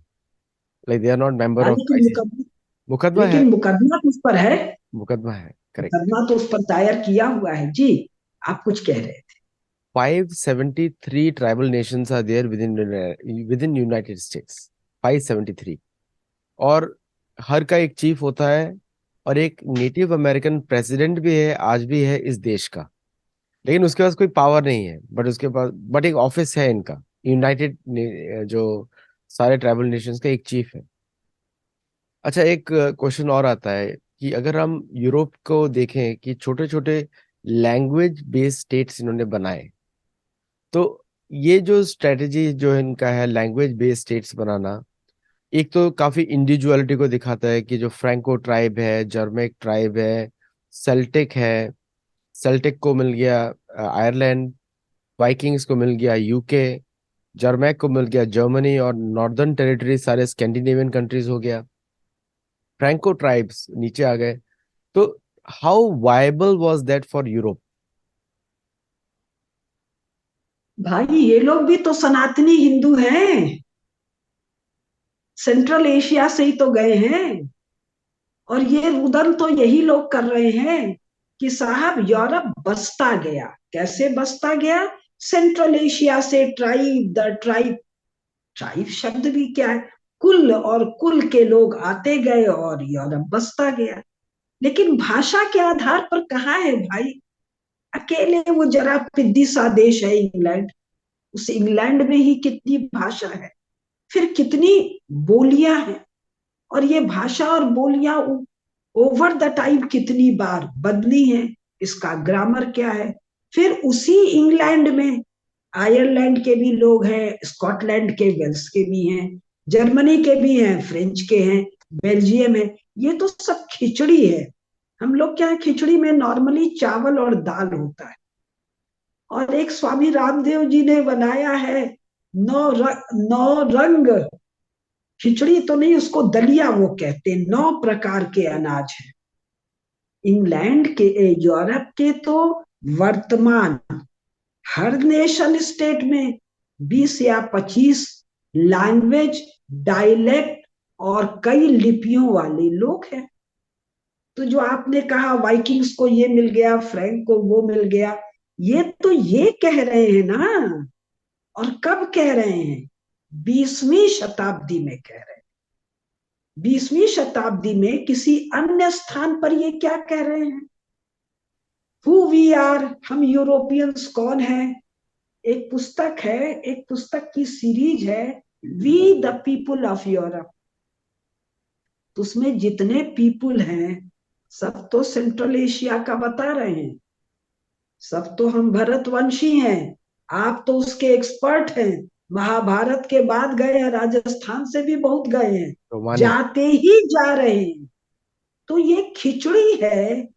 Like they are not member हाँ, ऑफ लेकिन आईसीजे। मुकदमा है। मुकदमा तो उस पर है। मुकदमा है, करेक्ट। मुकदमा तो उस पर दायर किया हुआ है जी। आप कुछ कह रहे थे। 573 tribal nations are there within United States. 573। और हर का एक चीफ होता है। और एक नेटिव अमेरिकन प्रेसिडेंट भी है, आज भी है इस देश का। लेकिन उसके पास कोई पावर नहीं है, बट एक ऑफिस है इनका। यूनाइटेड जो सारे ट्राइबल नेशंस का एक चीफ है। अच्छा, एक क्वेश्चन और आता है कि अगर हम यूरोप को देखें कि छोटे छोटे लैंग्वेज बेस्ड स्टेट्स इन्होंने बनाए, तो ये जो स्ट्रेटेजी जो इनका है लैंग्वेज बेस्ड स्टेट्स बनाना, एक तो काफी इंडिविजुअलिटी को दिखाता है कि जो फ्रैंको ट्राइब है, जर्मेक ट्राइब है, सेल्टिक है। सेल्टिक को मिल गया आयरलैंड, वाइकिंग्स को मिल गया यूके, जर्मैक को मिल गया जर्मनी, और नॉर्दर्न टेरिटरी सारे स्कैंडिनेवियन कंट्रीज हो गया। फ्रैंको ट्राइब्स नीचे आ गए। तो how viable was that for Europe? भाई, ये लोग भी तो सनातनी हिंदू हैं। सेंट्रल एशिया से ही तो गए हैं। और ये रुदन तो यही लोग कर रहे हैं कि साहब यूरोप बसता गया। कैसे बसता गया? सेंट्रल एशिया से ट्राइब दर ट्राइब। ट्राइब शब्द भी क्या है? कुल, और कुल के लोग आते गए और यूरोप बसता गया। लेकिन भाषा के आधार पर कहाँ है भाई? अकेले वो जरा पिद्दी सा देश है इंग्लैंड। उस इंग्लैंड में ही कितनी भाषा है, फिर कितनी बोलियां हैं। और ये भाषा और बोलियां ओवर द टाइम कितनी बार बदली हैं, इसका ग्रामर क्या है। फिर उसी इंग्लैंड में आयरलैंड के भी लोग हैं, स्कॉटलैंड के, वेल्स के भी हैं, जर्मनी के भी हैं, फ्रेंच के हैं, बेल्जियम है। ये तो सब खिचड़ी है। हम लोग क्या है, खिचड़ी में नॉर्मली चावल और दाल होता है। और एक स्वामी रामदेव जी ने बनाया है नौ रंग। खिचड़ी तो नहीं, उसको दलिया वो कहते हैं। 9 प्रकार के अनाज हैं। इंग्लैंड के, यूरोप के तो वर्तमान हर नेशन स्टेट में 20 या 25 लैंग्वेज, डायलेक्ट और कई लिपियों वाले लोग हैं। तो जो आपने कहा वाइकिंग्स को ये मिल गया, फ्रैंक को वो मिल गया, ये तो ये कह रहे हैं ना। और कब कह रहे हैं? 20वीं शताब्दी में कह रहे हैं। 20वीं शताब्दी में किसी अन्य स्थान पर ये क्या कह रहे हैं? हु वी आर, हम यूरोपियंस कौन है। एक पुस्तक है, एक पुस्तक की सीरीज है, we the people of Europe. तो उसमें जितने पीपुल हैं सब तो सेंट्रल एशिया का बता रहे हैं, सब तो हम भरतवंशी हैं। आप तो उसके एक्सपर्ट हैं, महाभारत के बाद गए हैं, राजस्थान से भी बहुत गए हैं, रोमानिक। जाते ही जा रहे हैं। तो ये खिचड़ी है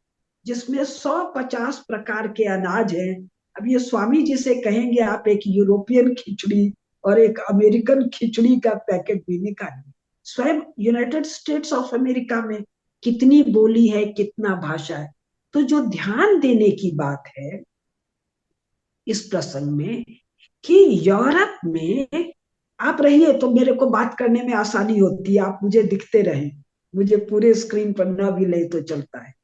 जिसमें 150 प्रकार के अनाज हैं। अब ये स्वामी जी से कहेंगे आप एक यूरोपियन खिचड़ी और एक अमेरिकन खिचड़ी का पैकेट भी निकालिए। स्वयं यूनाइटेड स्टेट्स ऑफ अमेरिका में कितनी बोली है, कितना भाषा है। तो जो ध्यान देने की बात है इस प्रसंग में कि यूरोप में आप रहिए तो मेरे को बात करने में आसानी होती है, आप मुझे दिखते रहे, मुझे पूरे स्क्रीन पर ना भी ले तो चलता है।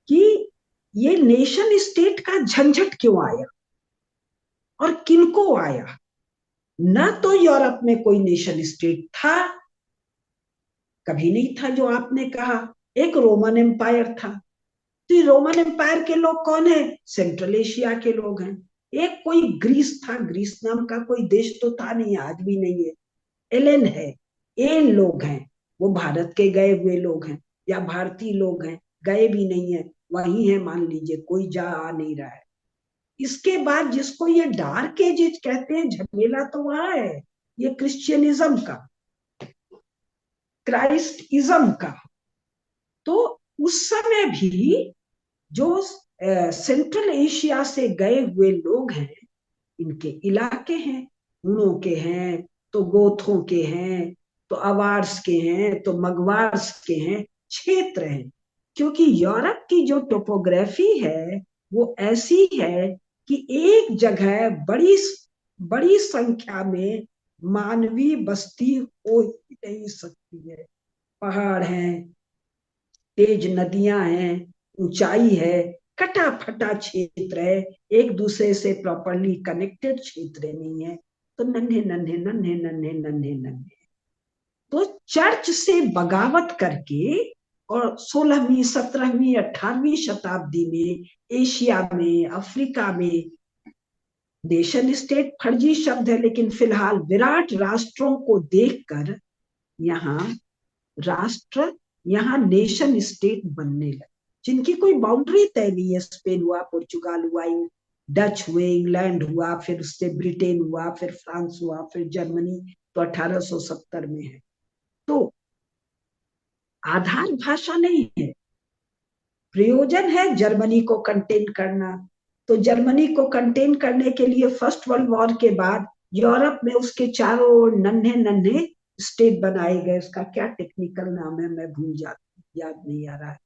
कि ये नेशन स्टेट का झंझट क्यों आया और किनको आया? ना तो यूरोप में कोई नेशन स्टेट था, कभी नहीं था। जो आपने कहा एक रोमन एम्पायर था, तो रोमन एम्पायर के लोग कौन है? सेंट्रल एशिया के लोग हैं। एक कोई ग्रीस था, ग्रीस नाम का कोई देश तो था नहीं, आज भी नहीं है। एलेन है, ये लोग हैं, वो भारत के गए हुए लोग हैं या भारतीय लोग हैं, गए भी नहीं है, वही है मान लीजिए, कोई जा आ नहीं रहा है। इसके बाद जिसको ये डार्क एजेस कहते हैं, झमेला तो वहां है, ये क्रिश्चियनिज्म का, क्राइस्टिज्म का। तो उस समय भी जो सेंट्रल एशिया से गए हुए लोग हैं, इनके इलाके हैं, हुनों के हैं, तो गोथों के हैं, तो अवार्स के हैं, तो मगवार्स के हैं, क्षेत्र हैं। क्योंकि यूरोप की जो टोपोग्राफी है वो ऐसी है कि एक जगह बड़ी बड़ी संख्या में मानवीय बस्ती हो ही नहीं सकती है। पहाड़ हैं, तेज नदियां हैं, ऊंचाई है, कटा फटा क्षेत्र है, एक दूसरे से प्रॉपरली कनेक्टेड क्षेत्र नहीं है। तो नन्हे नन्हे नन्हे नन्हे नन्हे नन्हे, तो चर्च से बगावत करके और 16वीं 17वीं 18वीं शताब्दी में एशिया में, अफ्रीका में, नेशन स्टेट फर्जी शब्द है लेकिन फिलहाल विराट राष्ट्रों को देखकर यहाँ राष्ट्र, यहाँ नेशन स्टेट बनने लगे जिनकी कोई बाउंड्री तय नहीं है। स्पेन हुआ, पुर्तगाल हुआ, डच हुए, इंग्लैंड हुआ, फिर उससे ब्रिटेन हुआ, फिर फ्रांस हुआ, फिर जर्मनी तो 1870 में है। तो आधार भाषा नहीं है, प्रयोजन है जर्मनी को कंटेन करना। तो जर्मनी को कंटेन करने के लिए फर्स्ट वर्ल्ड वॉर के बाद यूरोप में उसके चारों ओर नन्हे नन्हे स्टेट बनाए गए, उसका क्या टेक्निकल नाम है मैं भूल जाती, याद नहीं आ रहा है।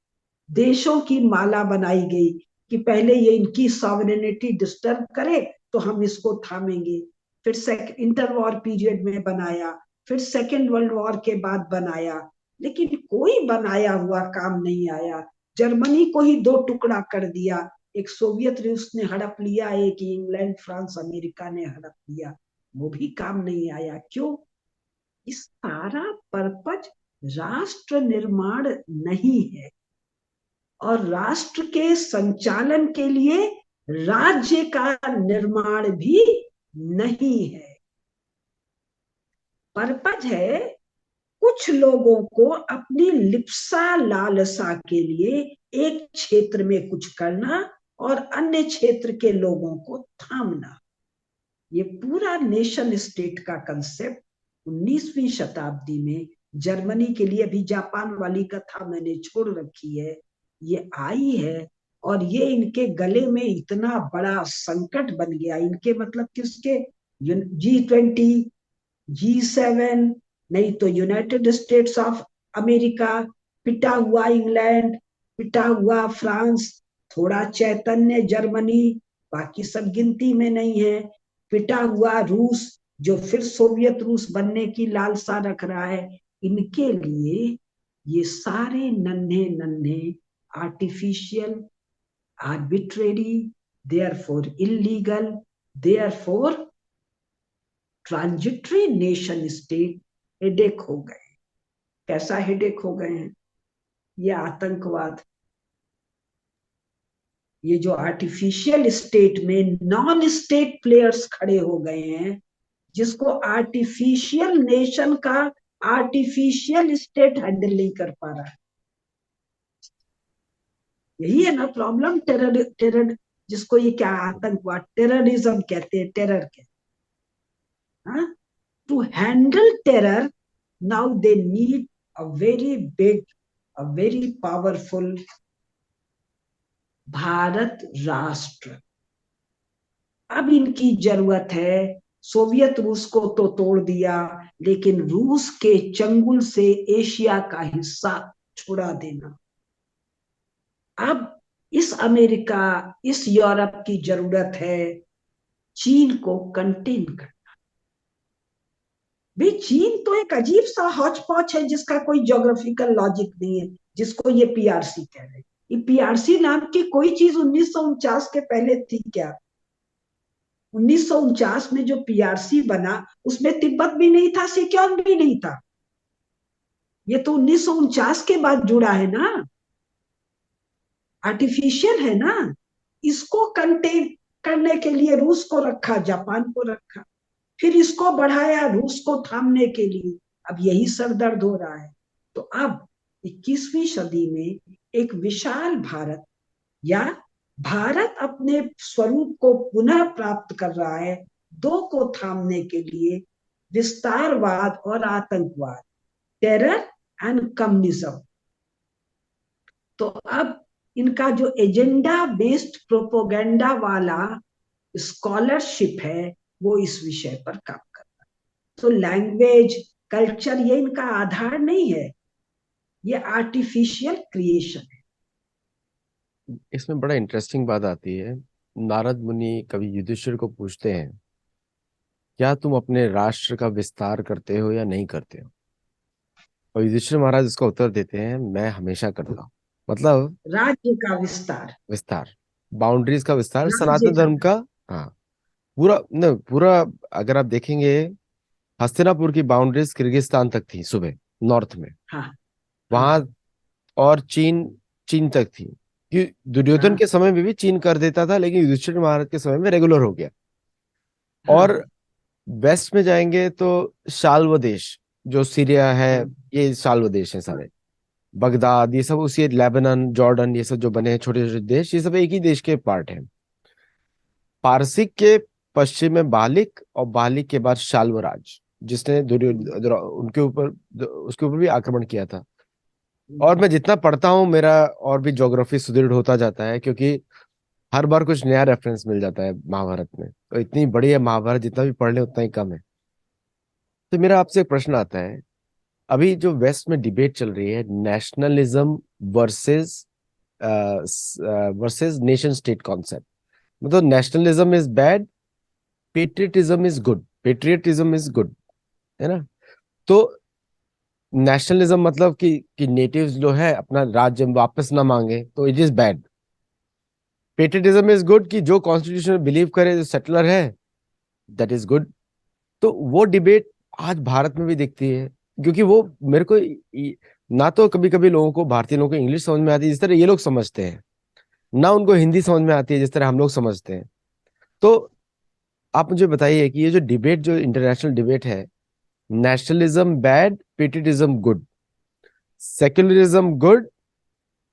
देशों की माला बनाई गई कि पहले ये इनकी सॉवरेनिटी डिस्टर्ब करे तो हम इसको थामेंगे। फिर इंटर वॉर पीरियड में बनाया, फिर सेकेंड वर्ल्ड वॉर के बाद बनाया, लेकिन कोई बनाया हुआ काम नहीं आया। जर्मनी को ही दो टुकड़ा कर दिया, एक सोवियत रूस ने हड़प लिया, एक इंग्लैंड फ्रांस अमेरिका ने हड़प लिया, वो भी काम नहीं आया। क्यों? इस सारा पर्पज राष्ट्र निर्माण नहीं है और राष्ट्र के संचालन के लिए राज्य का निर्माण भी नहीं है। पर्पज है कुछ लोगों को अपनी लिप्सा लालसा के लिए एक क्षेत्र में कुछ करना और अन्य क्षेत्र के लोगों को थामना। ये पूरा नेशन स्टेट का कंसेप्ट 19वीं शताब्दी में जर्मनी के लिए, अभी जापान वाली कथा मैंने छोड़ रखी है, ये आई है। और ये इनके गले में इतना बड़ा संकट बन गया, इनके मतलब किसके? G20, G7, नहीं तो यूनाइटेड स्टेट्स ऑफ अमेरिका, पिटा हुआ इंग्लैंड, पिटा हुआ फ्रांस, थोड़ा चैतन्य जर्मनी, बाकी सब गिनती में नहीं है, पिटा हुआ रूस, जो फिर सोवियत रूस बनने की लालसा रख रहा है, इनके लिए ये सारे नन्हे नन्हे artificial, arbitrary, therefore illegal, therefore transitory nation state headache हो गए। कैसा हेडेक हो गए हैं? ये आतंकवाद, ये जो आर्टिफिशियल स्टेट में नॉन स्टेट प्लेयर्स खड़े हो गए हैं, जिसको आर्टिफिशियल नेशन का आर्टिफिशियल स्टेट हैंडल नहीं कर पा रहा है। यही है ना प्रॉब्लम। टेरर टेरर जिसको ये क्या आतंकवाद, टेररिज्म कहते हैं, टेरर के। To handle terror, now they need a very big, a very powerful Bharat राष्ट्र। अब इनकी जरूरत है। सोवियत रूस को तो तोड़ दिया, लेकिन रूस के चंगुल से एशिया का हिस्सा छुड़ा देना। अब इस अमेरिका, इस यूरोप की जरूरत है चीन को कंटेन करना। भाई चीन तो एक अजीब सा हौच पौच है, जिसका कोई ज्योग्राफिकल लॉजिक नहीं है, जिसको ये पीआरसी कह रहे हैं। ये पीआरसी नाम की कोई चीज 1949 के पहले थी क्या? 1949 में जो पीआरसी बना, उसमें तिब्बत भी नहीं था, सिक्योर भी नहीं था। ये तो 1949 के बाद जुड़ा है ना, आर्टिफिशियल है ना। इसको कंटेन करने के लिए रूस को रखा, जापान को रखा, फिर इसको बढ़ाया रूस को थामने के लिए। अब यही सर दर्द हो रहा है। तो अब 21वीं सदी में एक विशाल भारत, या भारत अपने स्वरूप को पुनः प्राप्त कर रहा है, दो को थामने के लिए, विस्तारवाद और आतंकवाद, टेरर एंड कम्युनिज्म। तो अब इनका जो एजेंडा बेस्ड प्रोपोगेंडा वाला स्कॉलरशिप है, वो इस विषय पर काम कर रहा है। तो लैंग्वेज, कल्चर, ये इनका आधार नहीं है, ये आर्टिफिशियल क्रिएशन है। इसमें बड़ा इंटरेस्टिंग बात आती है। नारद मुनि कभी युधिष्ठिर को पूछते हैं, क्या तुम अपने राष्ट्र का विस्तार करते हो या नहीं करते हो? और युधिष्ठिर महाराज इसका उत्तर देते हैं, मैं हमेशा करता हूँ। मतलब राज्य का विस्तार, विस्तार, बाउंड्रीज का विस्तार, राज्य सनातन का। धर्म का। हाँ, पूरा न पूरा। अगर आप देखेंगे, हस्तिनापुर की बाउंड्रीज किर्गिस्तान तक थी सुबह, नॉर्थ में, हाँ वहां। हाँ और चीन, चीन तक थी। कि दुर्योधन हाँ के समय में भी चीन कर देता था, लेकिन युधिष्ठिर महाराज के समय में रेगुलर हो गया। और हाँ वेस्ट में जाएंगे तो शाल्व देश, जो सीरिया है, हाँ ये शाल्व देश है हाँ सारे। बगदाद, ये सब उसी, लेबनान, जॉर्डन, ये सब जो बने हैं छोटे छोटे देश, ये सब एक ही देश के पार्ट हैं। पारसिक के पश्चिम में बालिक, और बालिक के बाद शाल्वराज, जिसने दुर्योधन उनके ऊपर, उसके ऊपर भी आक्रमण किया था। और मैं जितना पढ़ता हूँ, मेरा और भी ज्योग्राफी सुदृढ़ होता जाता है, क्योंकि हर बार कुछ नया रेफरेंस मिल जाता है महाभारत में। तो इतनी बड़ी है महाभारत, जितना भी पढ़ ले उतना ही कम है। तो मेरा आपसे एक प्रश्न आता है, अभी जो वेस्ट में डिबेट चल रही है, nationalism versus versus nation state concept. मतलब nationalism is bad, patriotism is good, patriotism is good, है ना? तो नेशनलिज्म मतलब कि नेटिव्स जो है अपना राज्य वापस ना मांगे, तो it is bad. Patriotism is good, कि जो कॉन्स्टिट्यूशन में बिलीव करे, जो सेटलर है, दैट इज गुड। तो वो डिबेट आज भारत में भी दिखती है, क्योंकि वो मेरे को ना तो कभी कभी लोगों को, भारतीय लोगों को इंग्लिश समझ में आती है जिस तरह ये लोग समझते हैं, ना उनको हिंदी समझ में आती है जिस तरह हम लोग समझते हैं। तो आप मुझे बताइए कि ये जो डिबेट, जो इंटरनेशनल डिबेट है, nationalism bad, patriotism good, secularism good,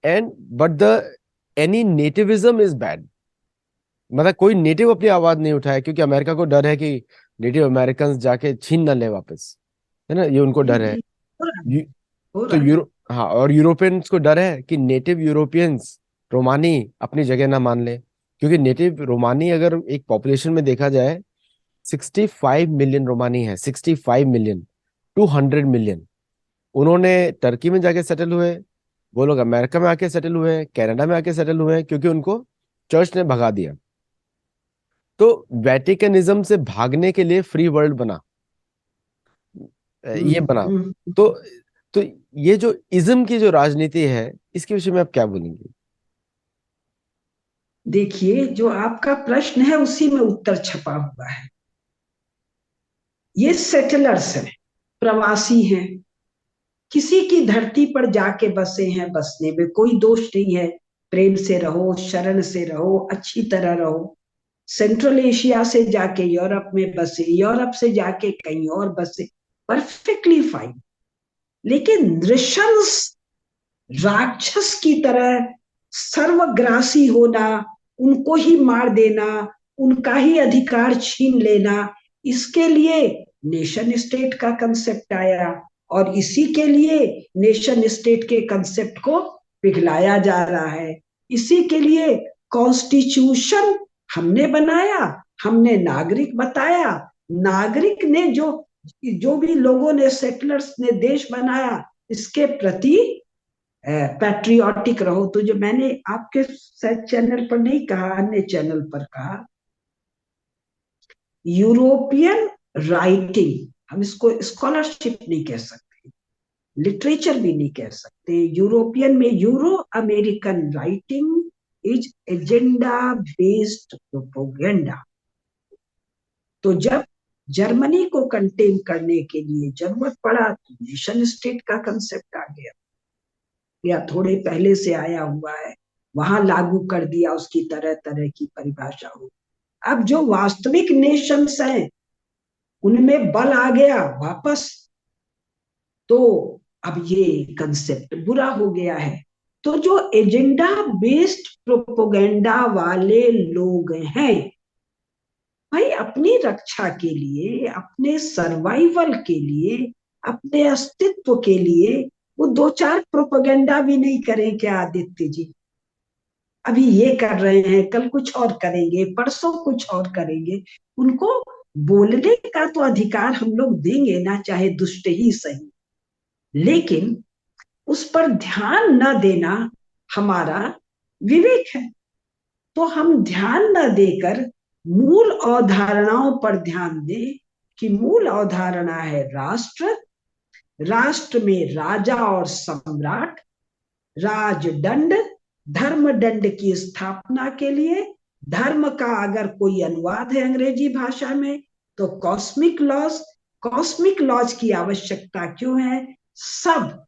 and but the any nativism is bad. मतलब कोई नेटिव अपनी आवाज नहीं उठाया, क्योंकि अमेरिका को डर है कि नेटिव अमेरिकन जाके छीन ना ले वापस, है ना? ये उनको जी डर है। जी, हो रहा है, यू, हो तो रहा है। हाँ, और यूरोपियंस को डर है कि नेटिव यूरोपियंस, रोमानी, अपनी जगह ना मान ले। क्योंकि नेटिव रोमानी, अगर एक पॉपुलेशन में देखा जाए, 65 मिलियन रोमानी है, 65 मिलियन, 200 मिलियन। उन्होंने टर्की में जाके सेटल हुए, वो लोग अमेरिका में आके सेटल हुए हैं, कनाडा में आके सेटल हुए हैं, क्योंकि उनको चर्च ने भगा दिया। तो वेटिकनिज्म से भागने के लिए फ्री वर्ल्ड बना, ये बना। हम्म। तो तो ये जो इज्म की जो राजनीति है, इसके विषय में आप क्या बोलेंगे? देखिए, जो आपका प्रश्न है उसी में उत्तर छपा हुआ है। ये सेटलर्स हैं, प्रवासी हैं, किसी की धरती पर जाके बसे हैं, बसने में कोई दोष नहीं है। प्रेम से रहो, शरण से रहो, अच्छी तरह रहो। सेंट्रल एशिया से जाके यूरोप में बसे, यूरोप से जाके कहीं और बसे, परफेक्टली फाइन। लेकिन नृशंस, राक्षस की तरह सर्वग्रासी होना, उनको ही मार देना, उनका ही अधिकार छीन लेना, इसके लिए नेशन स्टेट का कंसेप्ट आया। और इसी के लिए नेशन स्टेट के कंसेप्ट को पिघलाया जा रहा है। इसी के लिए कॉन्स्टिट्यूशन हमने बनाया, हमने नागरिक बताया। नागरिक ने जो जो भी लोगों ने, सेटलर्स ने देश बनाया, इसके प्रति पैट्रियोटिक रहो। तो जो मैंने आपके शायद चैनल पर नहीं कहा, अन्य चैनल पर कहा, यूरोपियन राइटिंग, हम इसको स्कॉलरशिप नहीं कह सकते, लिटरेचर भी नहीं कह सकते। यूरोपियन में euro American writing is agenda based propaganda. तो जब जर्मनी को कंटेन करने के लिए जरूरत पड़ा तो नेशन स्टेट का कंसेप्ट आ गया, या थोड़े पहले से आया हुआ है, वहां लागू कर दिया, उसकी तरह तरह की परिभाषा हो। अब जो वास्तविक नेशंस हैं उनमें बल आ गया वापस, तो अब ये कंसेप्ट बुरा हो गया है। तो जो एजेंडा बेस्ड प्रोपोगेंडा वाले लोग हैं, भाई अपनी रक्षा के लिए, अपने सर्वाइवल के लिए, अपने अस्तित्व के लिए वो दो चार प्रोपोगेंडा भी नहीं करें क्या आदित्य जी? अभी ये कर रहे हैं, कल कुछ और करेंगे, परसों कुछ और करेंगे। उनको बोलने का तो अधिकार हम लोग देंगे ना, चाहे दुष्ट ही सही। लेकिन उस पर ध्यान न देना हमारा विवेक है। तो हम ध्यान न देकर मूल अवधारणाओं पर ध्यान दें, कि मूल अवधारणा है राष्ट्र, राष्ट्र में राजा और सम्राट, राजदंड, धर्म दंड की स्थापना के लिए, धर्म का अगर कोई अनुवाद है अंग्रेजी भाषा में तो कॉस्मिक लॉज। कॉस्मिक लॉज की आवश्यकता क्यों है? सब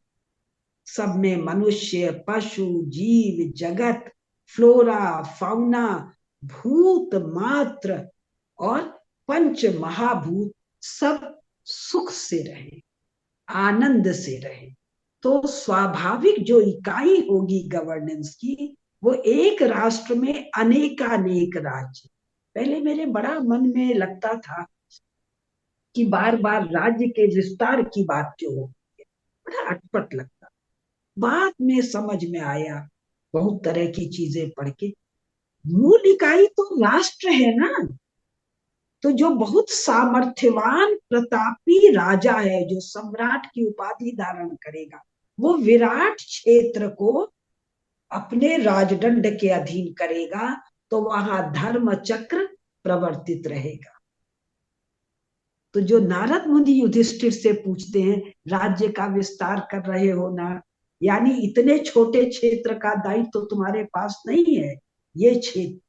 सब में मनुष्य, पशु, जीव जगत, फ्लोरा, फाउना, भूत मात्र और पंच महाभूत सब सुख से रहे, आनंद से रहे। तो स्वाभाविक जो इकाई होगी गवर्नेंस की, वो एक राष्ट्र में अनेकानेक राज्य। पहले मेरे बड़ा मन में लगता था कि बार बार राज्य के विस्तार की बात क्यों हो, बड़ा अटपट लगता। बाद में समझ में आया, बहुत तरह की चीजें पढ़ के, मूल इकाई तो राष्ट्र है ना। तो जो बहुत सामर्थ्यवान प्रतापी राजा है, जो सम्राट की उपाधि धारण करेगा, वो विराट क्षेत्र को अपने राजदंड के अधीन करेगा, तो वहां धर्म चक्र प्रवर्तित रहेगा। तो जो नारद मुनि युधिष्ठिर से पूछते हैं, राज्य का विस्तार कर रहे हो ना, यानी इतने छोटे क्षेत्र का दायित्व तो तुम्हारे पास नहीं है, ये क्षेत्र।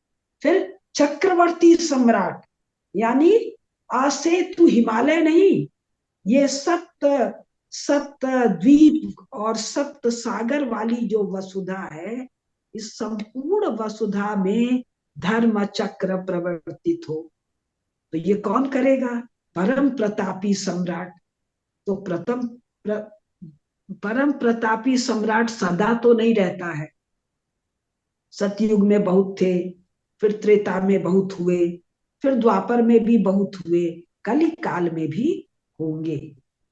फिर चक्रवर्ती सम्राट, यानी आसे तू हिमालय नहीं, ये सप्त सप्त द्वीप और सप्त सागर वाली जो वसुधा है, इस संपूर्ण वसुधा में धर्म चक्र प्रवर्तित हो। तो ये कौन करेगा? परम प्रतापी सम्राट। तो परम प्रतापी सम्राट सदा तो नहीं रहता है। सतयुग में बहुत थे, फिर त्रेता में बहुत हुए, फिर द्वापर में भी बहुत हुए, कली काल में भी होंगे।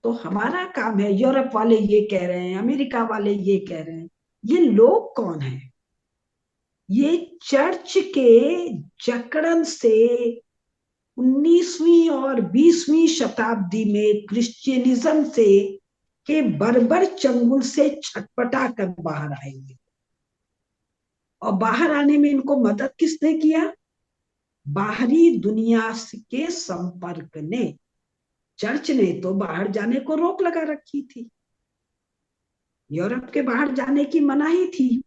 तो हमारा काम है, यूरोप वाले ये कह रहे हैं, अमेरिका वाले ये कह रहे हैं, ये लोग कौन है? ये चर्च के जकड़न से 19वीं और 20वीं शताब्दी में क्रिश्चियनिज्म से के बर्बर चंगुल से छटपटा कर बाहर आएंगे। और बाहर आने में इनको मदद किसने किया? बाहरी दुनिया के संपर्क ने, चर्च ने तो बाहर जाने को रोक लगा रखी थी, यूरोप के बाहर जाने की मनाही थी।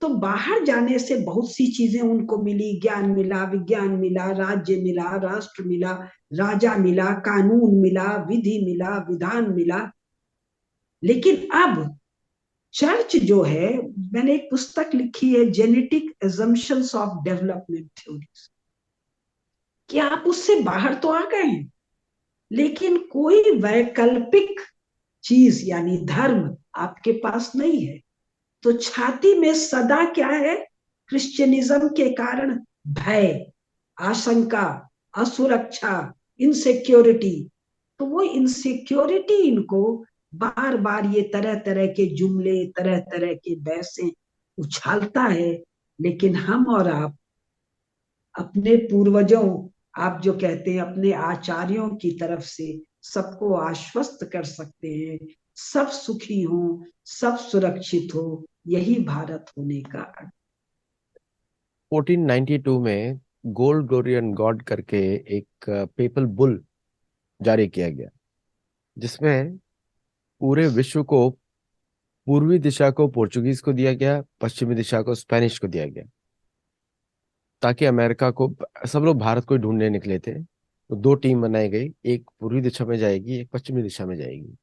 तो बाहर जाने से बहुत सी चीजें उनको मिली, ज्ञान मिला, विज्ञान मिला, राज्य मिला, राष्ट्र मिला, राजा मिला, कानून मिला, विधि मिला, विधान मिला। लेकिन अब चर्च जो है, मैंने एक पुस्तक लिखी है, genetic assumptions of development theories, कि आप उससे बाहर तो आ गए हैं, लेकिन कोई वैकल्पिक चीज यानी धर्म आपके पास नहीं है। तो छाती में सदा क्या है, क्रिश्चियनिज्म के कारण भय, आशंका, असुरक्षा, इनसिक्योरिटी। तो वो इनसिक्योरिटी इनको बार बार ये तरह तरह के जुमले, तरह तरह के बहसें उछालता है। लेकिन हम और आप अपने पूर्वजों, आप जो कहते हैं अपने आचार्यों की तरफ से सबको आश्वस्त कर सकते हैं, सब सुखी हो, सब सुरक्षित हो, यही भारत होने का अर्थ। 1492 में गोल्ड ग्लोरी एंड गॉड करके एक पेपल बुल जारी किया गया, जिसमें पूरे विश्व को, पूर्वी दिशा को पोर्चुगीज को दिया गया, पश्चिमी दिशा को स्पेनिश को दिया गया, ताकि अमेरिका को, सब लोग भारत को ही ढूंढने निकले थे। तो दो टीम बनाई गई, एक पूर्वी दिशा में जाएगी, एक पश्चिमी दिशा में जाएगी।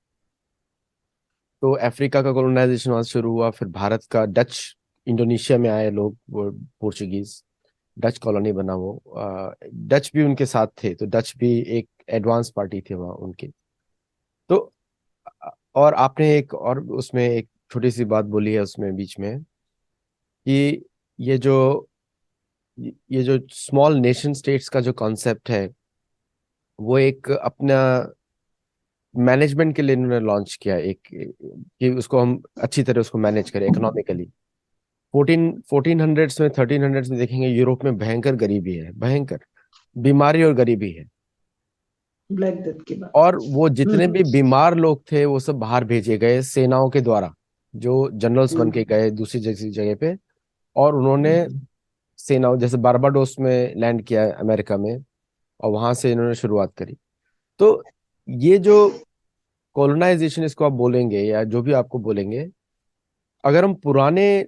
तो अफ्रीका का कॉलोनाइजेशन वहां से शुरू हुआ, फिर भारत का, डच, इंडोनेशिया में आए लोग, वो पोर्चुगीज, डच कॉलोनी बना वो। डच भी उनके साथ थे, तो डच भी एक एडवांस पार्टी थे वहाँ उनके। तो और आपने एक और उसमें एक छोटी सी बात बोली है उसमें बीच में, कि ये जो ये जो स्मॉल नेशन स्टेट्स का जो कॉन्सेप्ट है, वो एक अपना मैनेजमेंट के लिए इन्होंने लॉन्च किया, एक कि उसको हम अच्छी तरह उसको मैनेज करें इकोनॉमिकली। 1400s में, 1300s में देखेंगे यूरोप में भयंकर गरीबी है, भयंकर बीमारी और गरीबी है। ब्लैक डेथ के बाद। और वो जितने हम्म भी बीमार लोग थे वो सब बाहर भेजे गए सेनाओं के द्वारा, जो जनरल्स बन के हम्म गए दूसरी जैसी जगह पे। और उन्होंने हम्म सेनाओं, जैसे बारबाडोस में लैंड किया अमेरिका में, और वहां से इन्होंने शुरुआत करी। तो ये जो कॉलोनाइजेशन इसको आप बोलेंगे या जो भी आपको बोलेंगे, अगर हम पुराने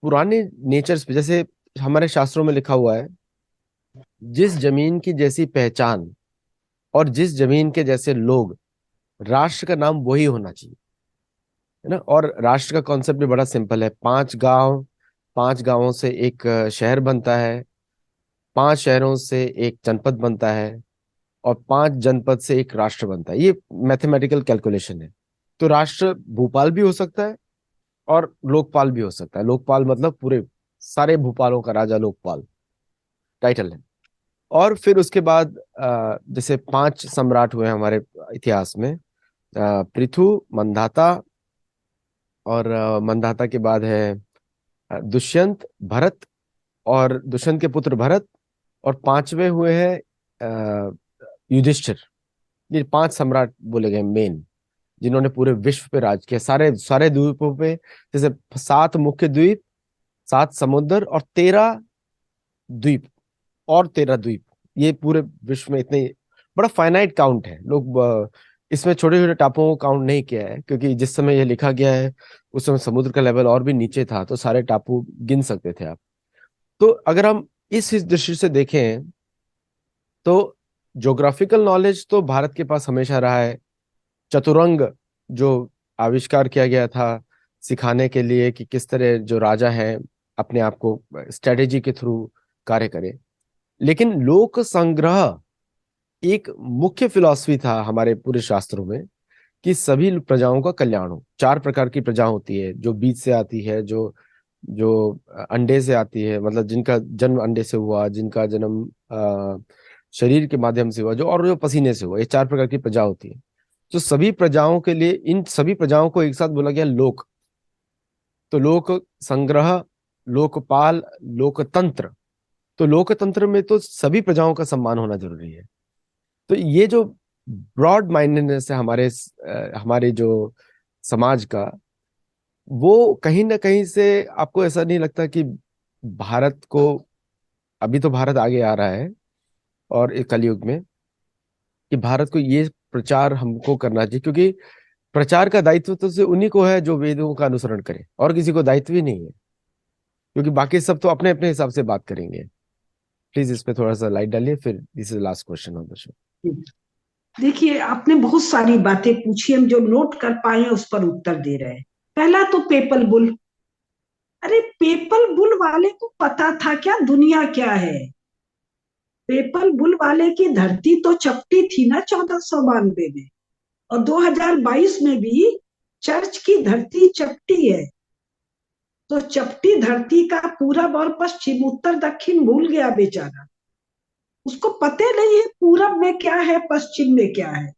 पुराने नेचर्स पे, जैसे हमारे शास्त्रों में लिखा हुआ है, जिस जमीन की जैसी पहचान और जिस जमीन के जैसे लोग, राष्ट्र का नाम वही होना चाहिए, है ना। और राष्ट्र का कॉन्सेप्ट भी बड़ा सिंपल है, 5 गांव, 5 गांवों से एक शहर बनता है, 5 शहरों से एक जनपद बनता है, और 5 जनपद से एक राष्ट्र बनता है। ये मैथमेटिकल कैलकुलेशन है। तो राष्ट्र भूपाल भी हो सकता है और लोकपाल भी हो सकता है। लोकपाल मतलब पूरे सारे भूपालों का राजा लोकपाल टाइटल है। और फिर उसके बाद जैसे 5 सम्राट हुए हमारे इतिहास में, पृथु, मंधाता, और मंधाता के बाद है दुष्यंत, भरत, और दुष्यंत के पुत्र भरत, और 5वें हुए हैं युधिष्ठिर। ये 5 सम्राट बोले गए मेन, जिन्होंने पूरे विश्व पे राज किया, सारे सारे द्वीपों पे। जैसे 7 मुख्य द्वीप, 7 समुद्र, और 13 द्वीप, और 13 द्वीप, ये पूरे विश्व में इतने बड़ा फाइनाइट काउंट है। लोग इसमें छोटे छोटे टापुओं को काउंट नहीं किया है, क्योंकि जिस समय ये लिखा गया है उस समय समुद्र का लेवल और भी नीचे था, तो सारे टापू गिन सकते थे आप। तो अगर हम इस दृष्टि से देखें, तो ज्योग्राफिकल नॉलेज तो भारत के पास हमेशा रहा है। चतुरंग जो आविष्कार किया गया था सिखाने के लिए कि किस तरह जो राजा है अपने आप को स्ट्रेटेजी के थ्रू कार्य करे। लेकिन लोक संग्रह एक मुख्य फिलॉसफी था हमारे पूरे शास्त्रों में, कि सभी प्रजाओं का कल्याण हो। 4 प्रकार की प्रजा होती है, जो बीज से आती है, जो जो अंडे से आती है, मतलब जिनका जन्म अंडे से हुआ, जिनका जन्म शरीर के माध्यम से हुआ, जो, और जो पसीने से हुआ। ये 4 प्रकार की प्रजा होती है। तो सभी प्रजाओं के लिए, इन सभी प्रजाओं को एक साथ बोला गया लोक। तो लोक संग्रह, लोकपाल, लोकतंत्र। तो लोकतंत्र में तो सभी प्रजाओं का सम्मान होना जरूरी है। तो ये जो ब्रॉड माइंडेडनेस है हमारे जो समाज का, वो कहीं ना कहीं से, आपको ऐसा नहीं लगता कि भारत को अभी तो भारत आगे आ रहा है, और एक कलयुग में कि भारत को ये प्रचार हमको करना चाहिए, क्योंकि प्रचार का दायित्व तो सिर्फ उन्हीं को है जो वेदों का अनुसरण करे, और किसी को दायित्व ही नहीं है, क्योंकि बाकी सब तो अपने अपने हिसाब से बात करेंगे। प्लीज इस पे थोड़ा सा लाइट डालिए, फिर this is last question of the show. देखिए, आपने बहुत सारी बातें पूछी, हम जो नोट कर पाए हैं उस पर उत्तर दे रहे हैं। पहला तो पेपल बुल। अरे पेपल बुल वाले को पता था क्या दुनिया क्या है? पेपल बुल वाले की धरती तो चपटी थी ना 1492 में, और 2022 में भी चर्च की धरती चपटी है। तो चपटी धरती का पूरब और पश्चिम, उत्तर दक्षिण भूल गया बेचारा। उसको पते नहीं है पूरब में क्या है, पश्चिम में क्या है।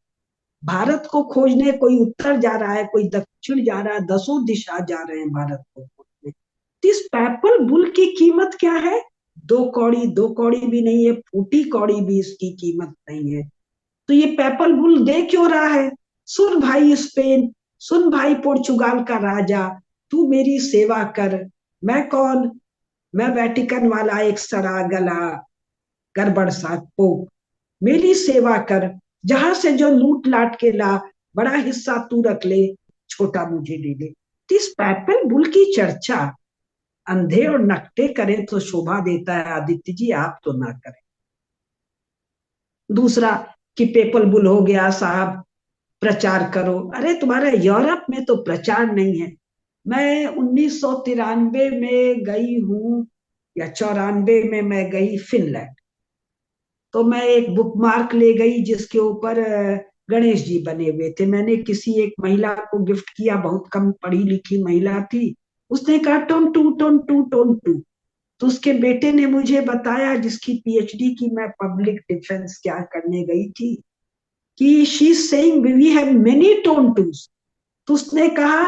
भारत को खोजने कोई उत्तर जा रहा है, कोई दक्षिण जा रहा है, दसों दिशा जा रहे हैं भारत को खोजने। तो इस पैपल बुल की कीमत क्या है? 2 कौड़ी, 2 कौड़ी भी नहीं है, फूटी कौड़ी भी इसकी कीमत नहीं है। तो ये पैपल बुल दे क्यों रहा है? सुन भाई स्पेन, सुन भाई पोर्चुगाल का राजा, तू मेरी सेवा कर। मैं कौन? मैं वेटिकन वाला एक सड़ा गला गड़बड़ सा पोप। मेरी सेवा कर, जहां से जो लूट लाट के ला, बड़ा हिस्सा तू रख ले, छोटा मुझे दे दे। तो इस पैपल बुल की चर्चा अंधे और नकटे करें तो शोभा देता है, आदित्य जी आप तो ना करें। दूसरा कि पेपल बुल हो गया साहब, प्रचार करो। अरे तुम्हारे यूरोप में तो प्रचार नहीं है। मैं 1993 में गई हूं, या 94 में मैं गई फिनलैंड। तो मैं एक बुक मार्क ले गई जिसके ऊपर गणेश जी बने हुए थे। मैंने किसी एक महिला को गिफ्ट किया, बहुत कम पढ़ी लिखी महिला थी। उसने कहा tone two tone two tone two. तो उसके बेटे ने मुझे बताया, जिसकी पीएचडी की मैं पब्लिक डिफेंस क्या करने गई थी, कि she saying we have many tone twos. तो उसने कहा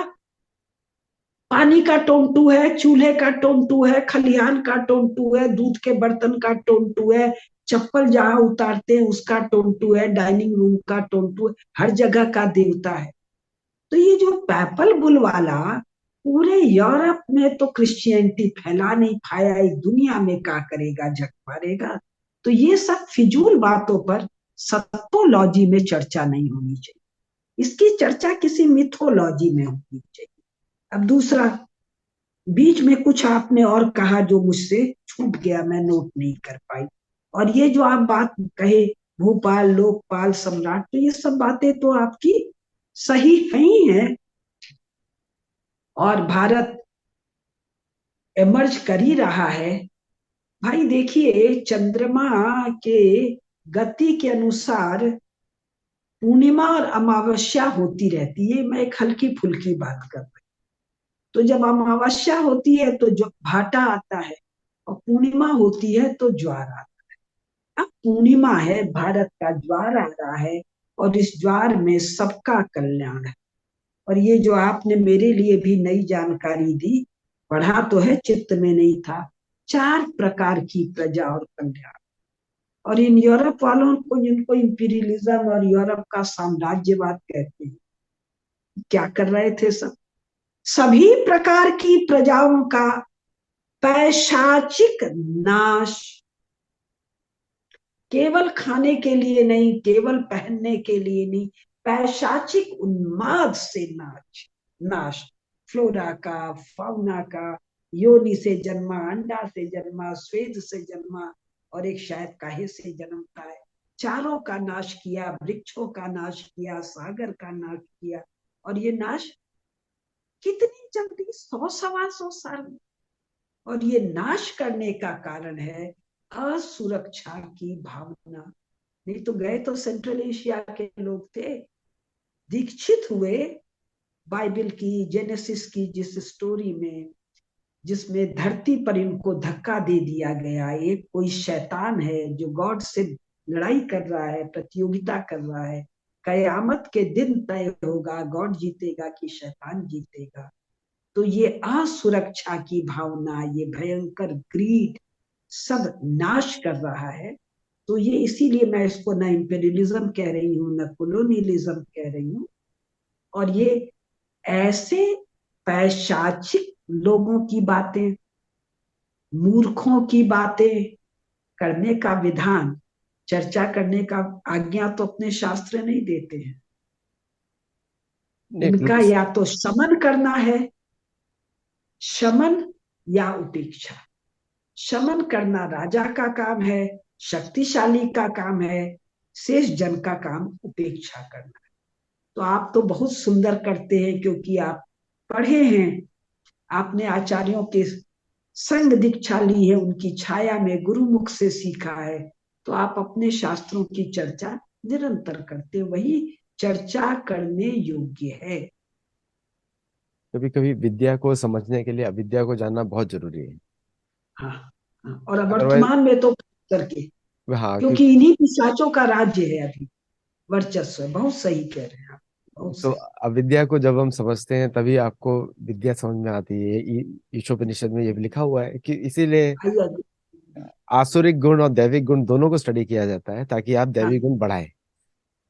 पानी का टोन टू है, चूल्हे का टोन टू है, खलिहान का टोन टू है, दूध के बर्तन का टोन टू है, चप्पल जहां उतारते हैं उसका टोन टू है, डाइनिंग रूम का टोन टू है, हर जगह का देवता है। तो ये जो पैपल बुल वाला पूरे यूरोप में तो क्रिश्चियनिटी फैला नहीं पाया, इस दुनिया में क्या करेगा, झक मारेगा। तो ये सब फिजूल बातों पर सत्तोलॉजी में चर्चा नहीं होनी चाहिए, इसकी चर्चा किसी मिथोलॉजी में होनी चाहिए। अब दूसरा, बीच में कुछ आपने और कहा जो मुझसे छूट गया, मैं नोट नहीं कर पाई। और ये जो आप बात कहे, भूपाल लोकपाल सम्राट, तो ये सब बातें तो आपकी सही है ही है। और भारत इमर्ज कर ही रहा है। भाई देखिए, चंद्रमा के गति के अनुसार पूर्णिमा और अमावस्या होती रहती है। मैं एक हल्की फुल्की बात कर रही। तो जब अमावस्या होती है तो जो भाटा आता है, और पूर्णिमा होती है तो ज्वार आता है। अब पूर्णिमा है, भारत का ज्वार आ रहा है, और इस ज्वार में सबका कल्याण है। और ये जो आपने मेरे लिए भी नई जानकारी दी, पढ़ा तो है, चित्त में नहीं था। 4 प्रकार की प्रजा और कल्याण। और इन यूरोप वालों को, जिनको इंपीरियलिज्म और यूरोप का साम्राज्यवाद कहते हैं, क्या कर रहे थे सब? सभी प्रकार की प्रजाओं का पैशाचिक नाश। केवल खाने के लिए नहीं, केवल पहनने के लिए नहीं, पैशाचिक उन्माद से नाश। फ्लोरा का, फाउना का, योनि से जन्मा, अंडा से जन्मा, स्वेद से जन्मा, और एक शायद काहे से जन्मता है। चारों का नाश किया, वृक्षों का नाश किया, सागर का नाश किया। और ये नाश कितनी जल्दी, 100 सवा 100 साल में। और ये नाश करने का कारण है असुरक्षा की भावना। नहीं तो गए तो सेंट्रल एशिया के लोग थे, दीक्षित हुए बाइबल की, जेनेसिस की जिस स्टोरी में, जिसमें धरती पर इनको धक्का दे दिया गया, एक कोई शैतान है जो गॉड से लड़ाई कर रहा है, प्रतियोगिता कर रहा है। कयामत के दिन तय होगा गॉड जीतेगा कि शैतान जीतेगा। तो ये असुरक्षा की भावना, ये भयंकर ग्रीड सब नाश कर रहा है। तो ये इसीलिए मैं इसको न इंपेरियलिज्म कह रही हूँ, न कोलोनियलिज्म कह रही हूँ। और ये ऐसे पैशाचिक लोगों की बातें, मूर्खों की बातें, करने का विधान, चर्चा करने का आज्ञा तो अपने शास्त्र नहीं देते हैं। इनका नहीं, या तो शमन करना है, शमन या उपेक्षा। शमन करना राजा का काम है, शक्तिशाली का काम है, शेष जन का काम उपेक्षा करना। तो आप तो बहुत सुंदर करते हैं, क्योंकि आप पढ़े हैं, आपने आचार्यों के संग दीक्षा ली है, उनकी छाया में गुरुमुख से सीखा है। तो आप अपने शास्त्रों की चर्चा निरंतर करते, वही चर्चा करने योग्य है। कभी कभी विद्या को समझने के लिए अविद्या को जानना बहुत जरूरी है। हाँ, हाँ। और अदरवाइज, वर्तमान में तो करके, हाँ, क्योंकि इन्हीं पिशाचों का राज्य है अभी, वर्चस्व है। बहुत सही कह रहे हैं आप, बहुत तो सही। अविद्या को जब हम समझते हैं तभी आपको विद्या समझ में आती है। ईशोपनिषद में ये भी लिखा हुआ है कि इसीलिए आइए। आसुरिक गुण और दैविक गुण दोनों को स्टडी किया जाता है ताकि आप हाँ। दैविक गुण बढ़ाएं।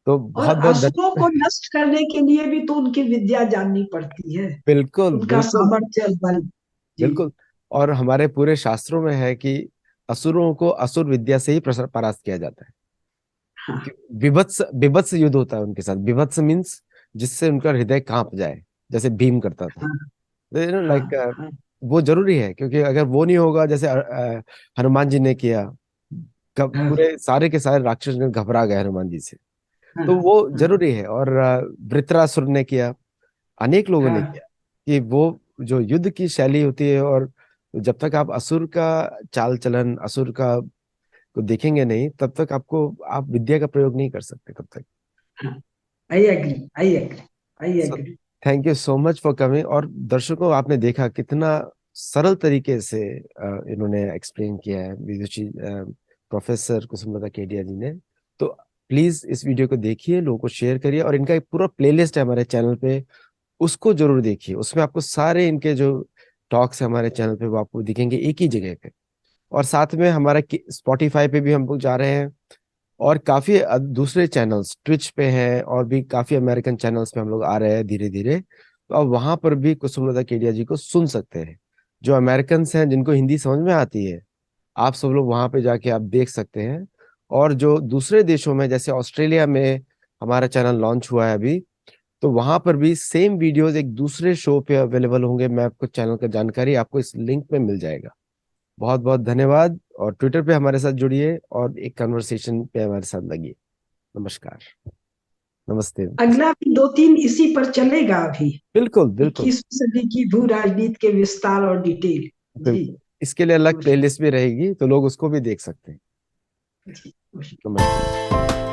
तो और बहुत बहुत असुरों को नष्ट करने के लिए भी तो उनकी विद्या जाननी पड़ती है, बिल्कुल उनका बिल्कुल सामर्थ्य और बल। जी। बिल्कुल। और हमारे पूरे शास्त्रों में है कि असुरों को असुर विद्या से ही परास्त किया जाता है। हाँ, विभत्स विभत्स युद्ध होता है उनके साथ। विभत्स मीन्स जिससे उनका हृदय कांप जाए, जैसे भीम करता था। हाँ, हाँ, लाइक हाँ, वो जरूरी है, क्योंकि अगर वो नहीं होगा, जैसे हनुमान जी ने किया, हाँ, पूरे सारे के सारे राक्षस ने घबरा गए हनुमान जी से। हाँ, तो वो हाँ, जरूरी है। और वृत्रासुर ने किया, अनेक लोगों ने हाँ, किया। कि वो जो युद्ध की शैली होती है, और जब तक आप असुर का चाल चलन, असुर का को देखेंगे नहीं, तब तक आपको आप विद्या का प्रयोग नहीं कर सकते तब तक। हाँ। I agree, I agree, I so agree. Thank you so much for coming. और दर्शकों, आपने देखा कितना सरल तरीके से इन्होंने एक्सप्लेन किया है, विदुषी प्रोफेसर कुसुमलता केडिया जी ने। तो प्लीज इस वीडियो को देखिए, लोगों को शेयर करिए, और इनका एक पूरा प्लेलिस्ट है हमारे चैनल पे, उसको जरूर देखिए। उसमें आपको सारे इनके जो टॉक्स है हमारे चैनल पे वो आपको दिखेंगे एक ही जगह पे। और साथ में हमारा स्पॉटिफाई पे भी हम लोग जा रहे हैं, और काफी दूसरे चैनल्स ट्विच पे हैं, और भी काफी अमेरिकन चैनल्स पे हम लोग आ रहे हैं धीरे धीरे। तो अब वहां पर भी कुसुमलता केडिया जी को सुन सकते हैं। जो अमेरिकन हैं जिनको हिंदी समझ में आती है, आप सब लोग वहां पे जाके आप देख सकते हैं। और जो दूसरे देशों में, जैसे ऑस्ट्रेलिया में हमारा चैनल लॉन्च हुआ है अभी, तो वहां पर भी सेम वीडियोस एक दूसरे शो पे अवेलेबल होंगे। मैं आपको चैनल का जानकारी आपको इस लिंक में मिल जाएगा। बहुत बहुत धन्यवाद। और ट्विटर पे हमारे साथ जुड़िए, और एक कन्वर्सेशन पे हमारे साथ लगिए। नमस्कार। नमस्ते। अगला भी दो तीन इसी पर चलेगा अभी, बिल्कुल बिल्कुल 21वीं सदी की भू राजनीति के विस्तार और डिटेल। जी। बिल्कुल। इसके लिए अलग नमस्कार। प्लेलिस्ट भी रहेगी, तो लोग उसको भी देख सकते हैं। जी, नमस्कार। नमस्ते।